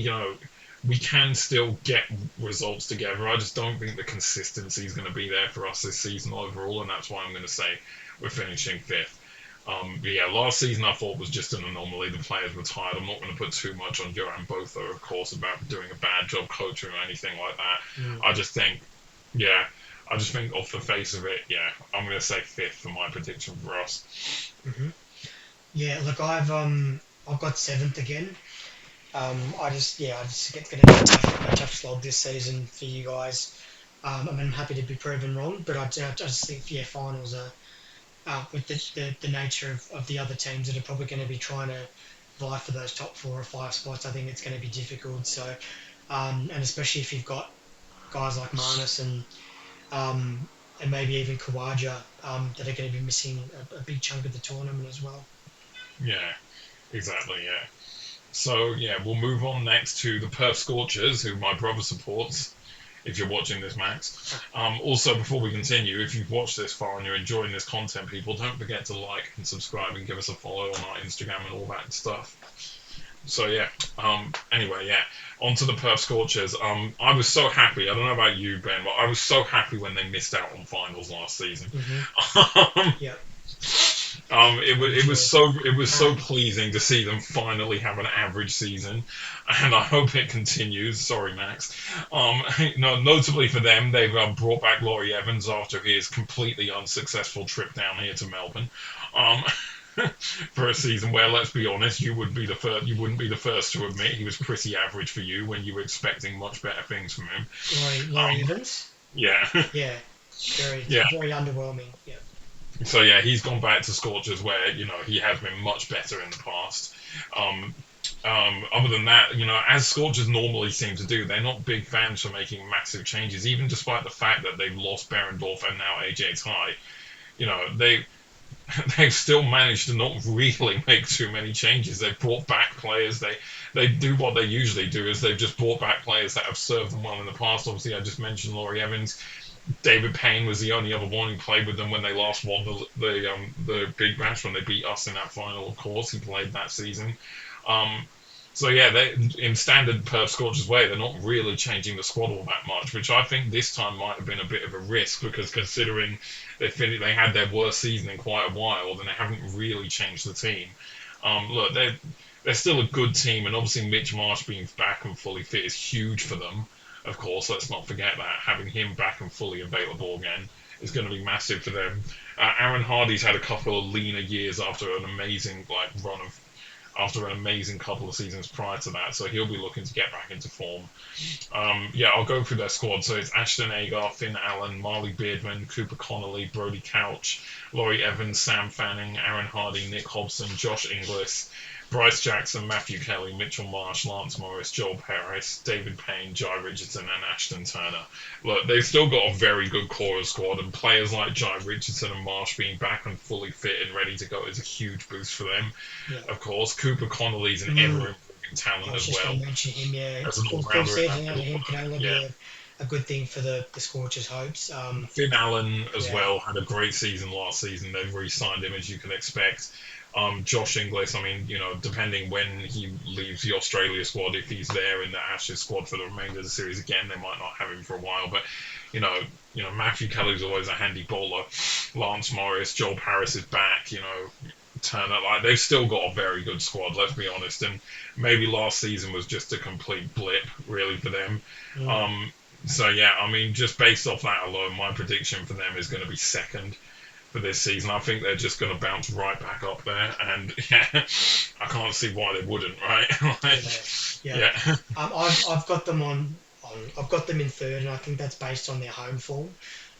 we can still get results together. I just don't think the consistency is going to be there for us this season overall, and that's why I'm going to say we're finishing fifth. But yeah, last season I thought was just an anomaly. The players were tired. I'm not going to put too much on Johan Botha, of course, about doing a bad job coaching or anything like that. Mm. I just think, yeah, I just think off the face of it, yeah, I'm going to say fifth for my prediction for us. Hmm. Yeah, look, I've got seventh again. I just think it's going to be a tough slog this season for you guys. I mean, I'm happy to be proven wrong, but I just think yeah, finals are with the nature of the other teams that are probably going to be trying to vie for those top 4 or 5 spots. I think it's going to be difficult. So, and especially if you've got guys like Marnus and maybe even Kawaja that are going to be missing a big chunk of the tournament as well. Yeah, exactly, yeah. So yeah, we'll move on next to the Perth Scorchers, who my brother supports. If you're watching this, Max. Also, before we continue, if you've watched this far and you're enjoying this content, people, don't forget to like and subscribe and give us a follow on our Instagram and all that stuff. So yeah. Anyway, yeah. On to the Perth Scorchers. I was so happy. I don't know about you, Ben, but I was so happy when they missed out on finals last season. Hmm. um, Yeah, it was so um, pleasing to see them finally have an average season, and I hope it continues. Sorry, Max. No, notably for them, they've brought back Laurie Evans after his completely unsuccessful trip down here to Melbourne. Um, for a season where, let's be honest, you wouldn't be the first to admit he was pretty average for you when you were expecting much better things from him. Laurie Um, Evans. yeah, Yeah, very yeah. very underwhelming. Yeah. So yeah, he's gone back to Scorchers where he has been much better in the past. Um, Other than that, as Scorchers normally seem to do, they're not big fans for making massive changes, even despite the fact that they've lost Berendorf and now AJ Ty. They they've still managed to not really make too many changes. They've brought back players. They do what they usually do is they've just brought back players that have served them well in the past. Obviously, I just mentioned Laurie Evans. David Payne was the only other one who played with them when they last won the Big Bash when they beat us in that final. Of course, he played that season. Um, so yeah, they in standard Perth Scorchers way, they're not really changing the squad all that much, which I think this time might have been a bit of a risk because considering they had their worst season in quite a while, then they haven't really changed the team. Look, they're still a good team, and obviously Mitch Marsh being back and fully fit is huge for them. Of course, let's not forget that having him back and fully available again is going to be massive for them. Aaron Hardy's had a couple of leaner years after an amazing couple of seasons prior to that, so he'll be looking to get back into form. Yeah, I'll go through their squad. So it's Ashton Agar, Finn Allen, Marley Beardman, Cooper Connolly, Brody Couch, Laurie Evans, Sam Fanning, Aaron Hardy, Nick Hobson, Josh Inglis, Bryce Jackson, Matthew Kelly, Mitchell Marsh, Lance Morris, Joel Paris, David Payne, Jai Richardson, and Ashton Turner. Look, they've still got a very good core of squad, and players like Jai Richardson and Marsh being back and fully fit and ready to go is a huge boost for them. Yeah. Of course, Cooper Connolly's an Mm. ever improving talent I was as just well going to mention him. Yeah, as an all full rounder in that season out of him can only be yeah. a good thing for the Scorchers' hopes. Finn Allen as Yeah. well had a great season last season. They've re-signed him as you can expect. Josh Inglis, I mean, depending when he leaves the Australia squad, if he's there in the Ashes squad for the remainder of the series again, they might not have him for a while. But Matthew Kelly's always a handy bowler. Lance Morris, Joel Paris is back. Turner, like they've still got a very good squad. Let's be honest, and maybe last season was just a complete blip, really, for them. Mm. So yeah, I mean, just based off that alone, my prediction for them is going to be second for this season. I think they're just going to bounce right back up there, and yeah, I can't see why they wouldn't, right? Like, Yeah. yeah, I've got them I've got them in third, and I think that's based on their home form.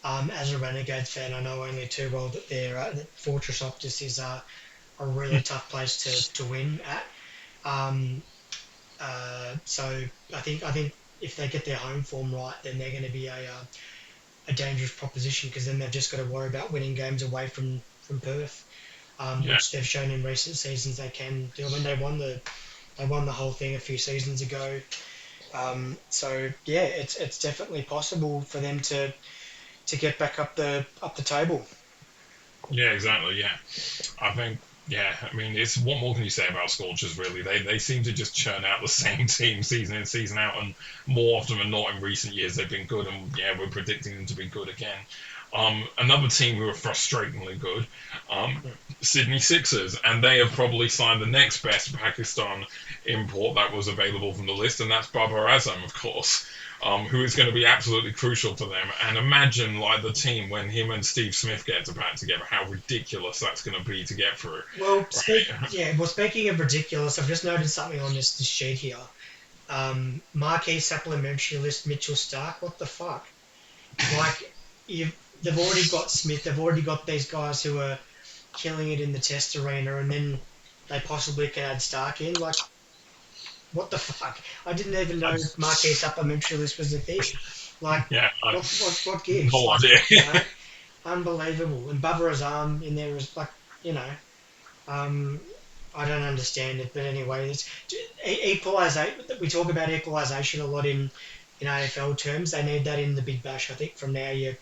As a Renegades fan, I know only too well that that Fortress Optus is a really tough place to win at. Um, so I think if they get their home form right, then they're going to be a dangerous proposition because then they've just got to worry about winning games away from Perth, yeah, which they've shown in recent seasons they can do. I mean, they won the whole thing a few seasons ago. So yeah, it's definitely possible for them to get back up the table. yeah, exactly. Yeah, I think Yeah, I mean, it's what more can you say about Scorchers? Really, they seem to just churn out the same team season in season out, and more often than not in recent years they've been good, and yeah, we're predicting them to be good again. Another team who are frustratingly good, um, Mm. Sydney Sixers, and they have probably signed the next best Pakistan import that was available from the list, and that's Babar Azam, of course, who is going to be absolutely crucial for them. And imagine like the team when him and Steve Smith get back together, how ridiculous that's going to be to get through. Well, Right. speaking of ridiculous, I've just noted something on this sheet here. Marquee supplementary list Mitchell Stark. What the fuck? Like, they've already got Smith. They've already got these guys who are killing it in the test arena, and then they possibly can add Stark in. Like, what the fuck? I didn't even know Marquee supplementary list was a thing. Like, Yeah, what gives? no Like, idea. you know, unbelievable. And Bubba Azam in there is like, you know, um, I don't understand it, but anyway, it's equalisation. We talk about equalisation a lot in AFL terms. They need that in the Big Bash. I think from now you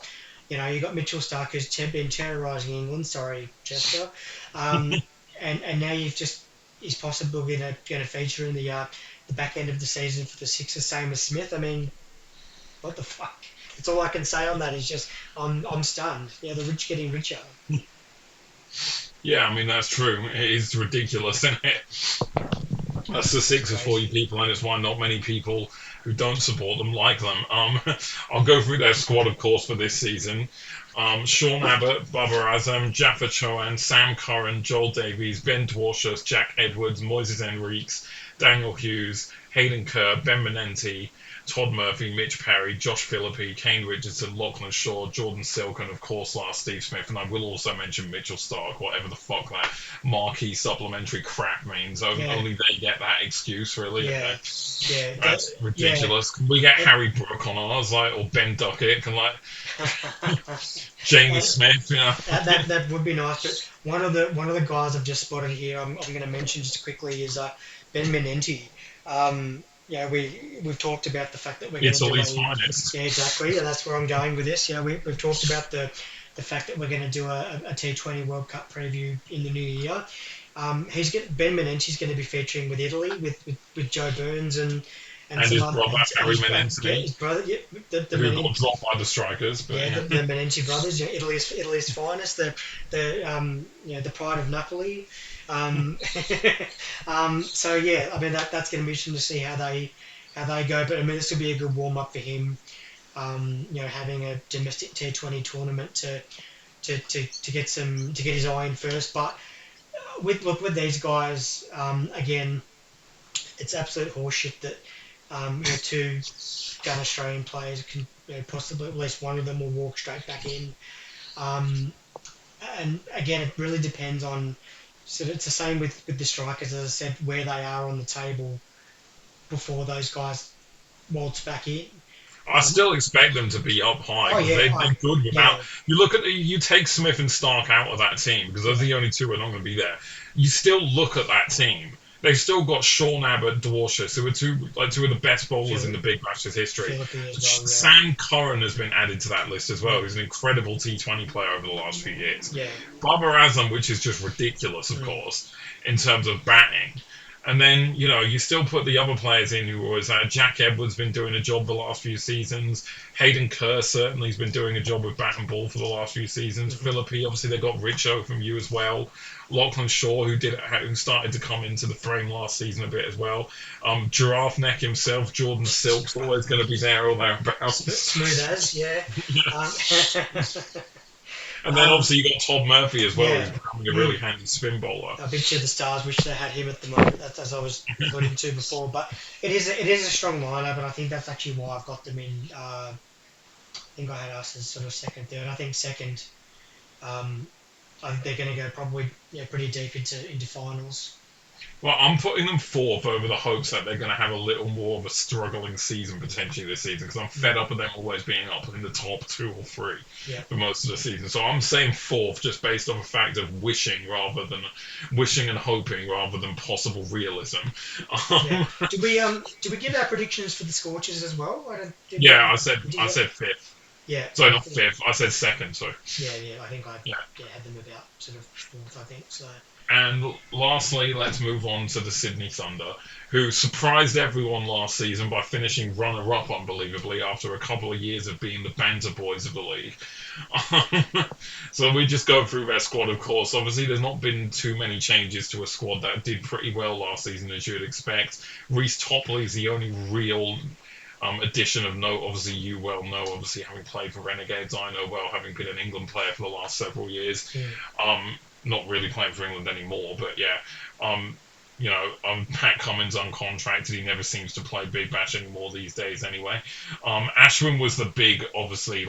got Mitchell Stark who's been terrorising England. Sorry, Chester. Um, and now you've just he's possibly going to feature in the back end of the season for the Sixers, same as Smith. I mean, what the fuck? That's all I can say on that. Is just I'm stunned. Yeah, the rich getting richer. Yeah, I mean that's true. It is ridiculous, isn't it? That's the Sixers for you Crazy. people, and it's why not many people who don't support them like them. I'll go through their squad, of course, for this season. Sean Abbott, Baba Azam, Jaffa Chowan, Sam Curran, Joel Davies, Ben Dwarshuis, Jack Edwards, Moises Henriques, Daniel Hughes, Hayden Kerr, Ben Menenti, Todd Murphy, Mitch Perry, Josh Philippi, Kane Richardson, Lachlan Shaw, Jordan Silk, and of course last Steve Smith. And I will also mention Mitchell Stark, whatever the fuck that marquee supplementary crap means. Yeah, Only they get that excuse, really. yeah, yeah, That's yeah. ridiculous. Can we get And, Harry Brook on ours, like, or Ben Duckett? Can like Jamie and Smith, that would be nice. But one of the guys I've just spotted here, I'm going to mention just quickly is Ben Menenti. Yeah, we've talked about the fact that we're going to do Italy's a finest. yeah, exactly, and that's where I'm going with this. Yeah, we've talked about the fact that we're going to do a T20 World Cup preview in the new year. Ben Menenti's going to be featuring with Italy with Joe Burns and And some his other brother and Harry yeah, Menenti, his brother, yeah, the who got Menenti, dropped by the strikers, but yeah, yeah. the Menenti brothers, yeah, Italy's finest, the pride of Napoli. Um, so yeah, I mean that's going to be interesting to see how they go. But I mean this will be a good warm up for him. Having a domestic T20 tournament to get his eye in first. But with these guys, again, it's absolute horseshit that two gun Australian players can possibly at least one of them will walk straight back in. Um, and again, it really depends on. So it's the same with the strikers, as I said, where they are on the table before those guys waltz back in. I still expect them to be up high Oh because yeah, they've been good without. yeah, You look at you take Smith and Stark out of that team because those are yeah, the only two who are not going to be there. You still look at that team. They've still got Sean Abbott, Dwarshuis, who are two of the best bowlers in Phil, the Big Bash's history. Philippi as well. Yeah, Sam Curran has been added to that list as well. mm, He's an incredible T20 player over the last few years. yeah, Barbara Azam, which is just ridiculous, of mm, course, in terms of batting. And then, you still put the other players in who was Jack Edwards been doing a job the last few seasons. Hayden Kerr certainly has been doing a job with bat and ball for the last few seasons. mhm, Philippi, obviously they got Richo from you as well. Lachlan Shaw, who started to come into the frame last season a bit as well. Giraffe Neck himself, Jordan Silk's always going to be there or thereabouts. smooth as yeah. Um, And then um, obviously you got Todd Murphy as well, who's yeah. becoming a really Mm. handy spin bowler. I bet you the Stars wish they had him at the moment. That's as I was alluding to before. But it is a strong lineup, and I think that's actually why I've got them in. I think I had us as sort of second, third. I think second. Um, I think they're going to go probably pretty deep into finals. Well, I'm putting them fourth over the hopes that they're going to have a little more of a struggling season potentially this season because I'm fed Mm. up with them always being up in the top two or three Yeah, for most of the season. So I'm saying fourth just based on the fact of wishing and hoping rather than possible realism. yeah. Um, Did we give our predictions for the Scorchers as well? I don't. yeah, I said Did I you? said fifth. Yeah, Sorry, not fifth. I said second. So yeah, yeah. I think I yeah. had them about sort of fourth. I think so. And lastly, let's move on to the Sydney Thunder, who surprised everyone last season by finishing runner-up, unbelievably, after a couple of years of being the banter boys of the league. So we just go through their squad, of course. Obviously, there's not been too many changes to a squad that did pretty well last season, as you'd expect. Reece Topley is the only real addition of note. Obviously, you well know, obviously, having played for Renegades, I know well, having been an England player for the last several years. Yeah. Not really playing for England anymore, but yeah. Um, Pat Cummins uncontracted. He never seems to play Big Bash anymore these days, anyway. Ashwin was the big, obviously,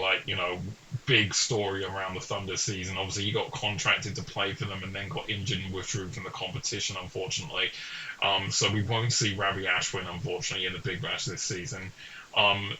big story around the Thunder season. Obviously, he got contracted to play for them and then got injured and withdrew from the competition, unfortunately. So we won't see Ravi Ashwin, unfortunately, in the Big Bash this season. Um,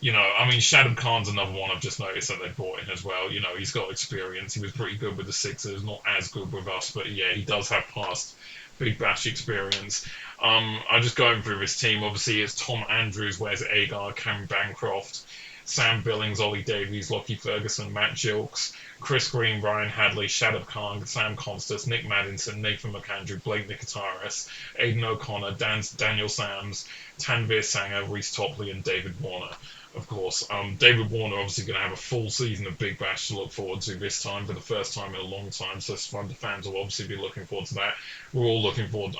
Shadab Khan's another one I've just noticed that they brought in as well. He's got experience. He was pretty good with the Sixers, not as good with us, but yeah, he does have past Big Bash experience. I'm just going through his team. Obviously, it's Tom Andrews, Wes Agar, Cam Bancroft, Sam Billings, Ollie Davies, Lockie Ferguson, Matt Gilks, Chris Green, Ryan Hadley, Shadab Khan, Sam Constas, Nick Maddinson, Nathan McAndrew, Blake Nicataris, Aidan O'Connor, Daniel Sams, Tanvir Sanger, Reece Topley, and David Warner, of course. David Warner obviously going to have a full season of Big Bash to look forward to this time for the first time in a long time. So Thunder fans will obviously be looking forward to that. We're all looking forward.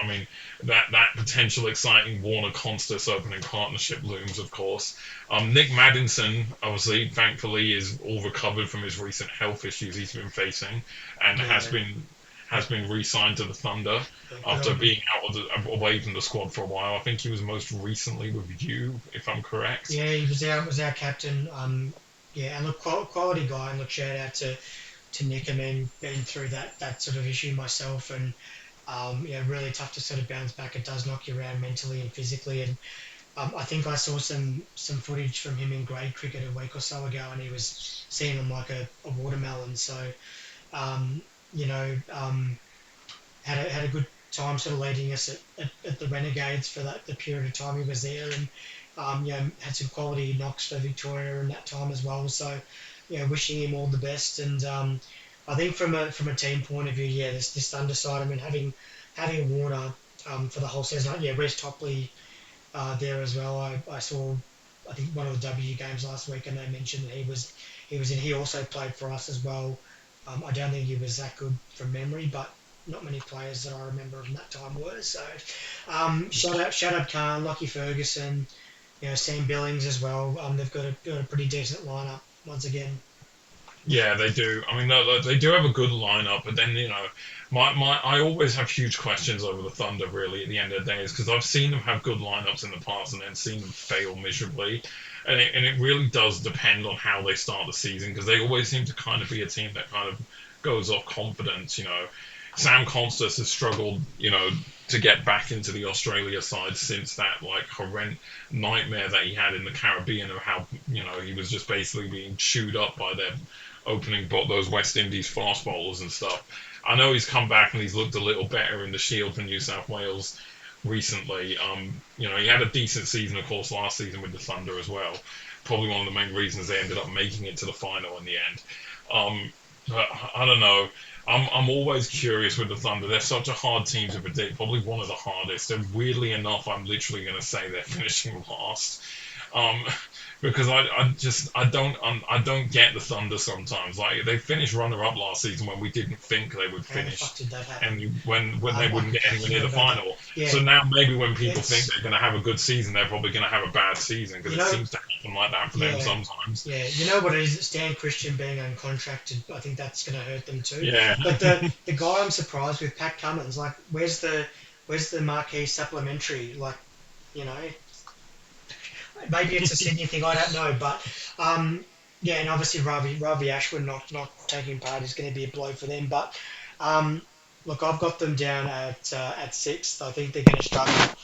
That potential exciting Warner Constas opening partnership looms, of course. Nick Maddinson, obviously, thankfully, is all recovered from his recent health issues he's been facing, and Yeah. has been re-signed to the Thunder after being away from the squad for a while. I think he was most recently with you, if I'm correct. Yeah, he was our captain. Yeah, and look, quality guy, and look, shout out to Nick. I mean, been through that sort of issue myself, and yeah, really tough to sort of bounce back. It does knock you around mentally and physically, and I think I saw some footage from him in grade cricket a week or so ago, and he was seeing him like a watermelon. So, um, you know, had a good time sort of leading us at the Renegades for the period of time he was there, and had some quality knocks for Victoria in that time as well. So, wishing him all the best. And I think from a team point of view, yeah, this Thunder side, I mean, having Warner for the whole season, yeah, Reece Topley there as well. I saw, I think, one of the W games last week, and they mentioned that he was in. He also played for us as well. I don't think he was that good from memory, but not many players that I remember from that time were. So, shout out Khan, Lockie Ferguson, Sam Billings as well. They've got a pretty decent lineup once again. Yeah, they do. I mean, they do have a good lineup, but then I always have huge questions over the Thunder. Really, at the end of the day, is because I've seen them have good lineups in the past and then seen them fail miserably, and it really does depend on how they start the season because they always seem to kind of be a team that kind of goes off confidence. Sam Constas has struggled, to get back into the Australia side since that horrendous nightmare that he had in the Caribbean of how he was just basically being chewed up by their opening those West Indies fast bowlers and stuff. I know he's come back and he's looked a little better in the Shield for New South Wales recently. He had a decent season, of course, last season with the Thunder as well. Probably one of the main reasons they ended up making it to the final in the end. But I don't know. I'm always curious with the Thunder. They're such a hard team to predict. Probably one of the hardest. And weirdly enough, I'm literally going to say they're finishing last. Um, because I don't get the Thunder sometimes. Like they finished runner up last season when we didn't think they would How the finish, fuck did that happen? and when they wouldn't get anywhere near the final. Yeah, So now maybe when people it's think they're going to have a good season, they're probably going to have a bad season because you it know, seems to happen like that for them yeah, sometimes. yeah. You know what it is? Stan Christian being uncontracted, I think that's going to hurt them too. Yeah. But the guy I'm surprised with, Pat Cummins, like, where's the marquee supplementary? Like, you know, maybe it's a Sydney thing, I don't know. But yeah, and obviously Ravi Ashwin not taking part is going to be a blow for them. But look, I've got them down at sixth. I think they're going to struggle.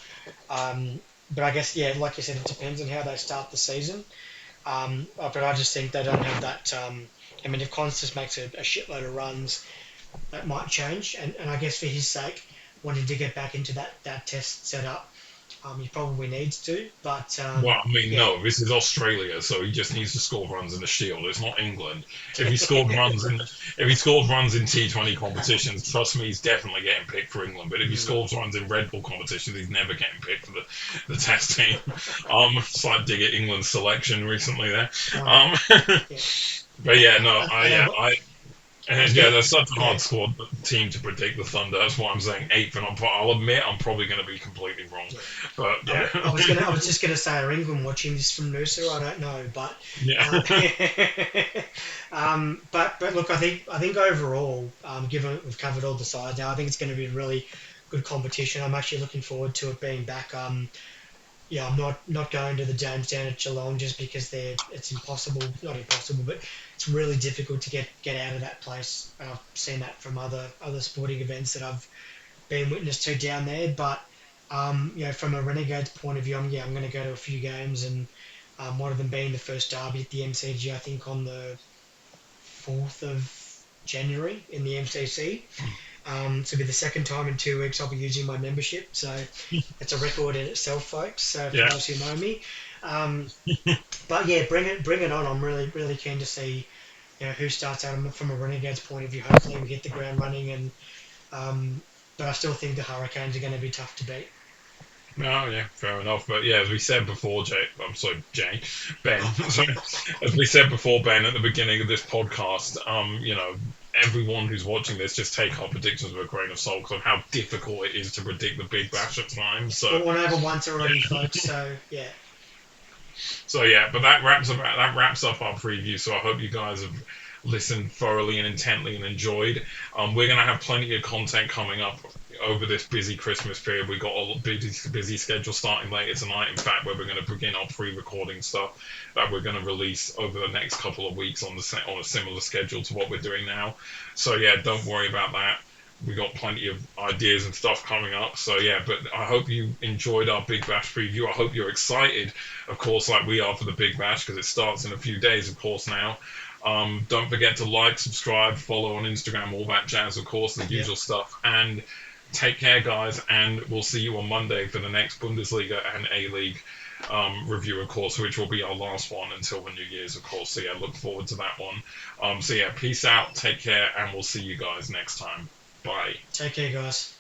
But I guess, yeah, like you said, it depends on how they start the season. But I just think they don't have that. I mean, if Constance makes a shitload of runs, that might change. And I guess for his sake, wanting to get back into that test setup, He probably needs to, but Well, I mean, yeah. no, this is Australia, so he just needs to score runs in the Shield. It's not England. If he scored runs in T20 competitions, trust me, he's definitely getting picked for England. But if he Mm. scores runs in Red Bull competitions, he's never getting picked for the Test team. Slight dig at England's selection recently there. Oh, Um, yeah. but yeah, no, And I was yeah, gonna, they're such a yeah. hard squad team to predict the Thunder. That's why I'm saying eighth, and I'll admit I'm probably going to be completely wrong. Yeah. But yeah, I was just gonna say, are England watching this from Noosa? I don't know, but yeah, uh, but look, I think overall, given we've covered all the sides now, I think it's going to be a really good competition. I'm actually looking forward to it being back. Yeah, I'm not going to the James down at Geelong just because it's impossible, not impossible, but it's really difficult to get out of that place. And I've seen that from other sporting events that I've been witness to down there. But from a Renegades point of view, I'm going to go to a few games, and one of them being the first derby at the MCG, I think on the 4th of January in the MCC. So it'll be the second time in 2 weeks I'll be using my membership. So it's a record in itself, folks. So for yeah. those who know me, um, but yeah, bring it on. I'm really keen to see who starts out from a Renegades point of view. Hopefully we hit the ground running, and but I still think the Hurricanes are going to be tough to beat. No, yeah, fair enough. But yeah, as we said before, I'm sorry, Ben. Sorry, as we said before, Ben, at the beginning of this podcast, everyone who's watching this just take our predictions with a grain of salt because of how difficult it is to predict the Big Bash at times. It's gone over once already, folks. So yeah, So yeah, but that wraps up our preview. So I hope you guys have listened thoroughly and intently and enjoyed. We're gonna have plenty of content coming up over this busy Christmas period. We got a busy schedule starting later tonight. In fact, where we're going to begin our pre-recording stuff that we're going to release over the next couple of weeks on on a similar schedule to what we're doing now. So yeah, don't worry about that. We got plenty of ideas and stuff coming up. So yeah, but I hope you enjoyed our Big Bash preview. I hope you're excited, of course, like we are for the Big Bash because it starts in a few days, of course, now. Don't forget to like, subscribe, follow on Instagram, all that jazz, of course, the yeah. usual stuff. And take care, guys, and we'll see you on Monday for the next Bundesliga and A-League review, of course, which will be our last one until the New Year's, of course. So yeah, look forward to that one. So yeah, peace out, take care, and we'll see you guys next time. Bye. Take care, guys.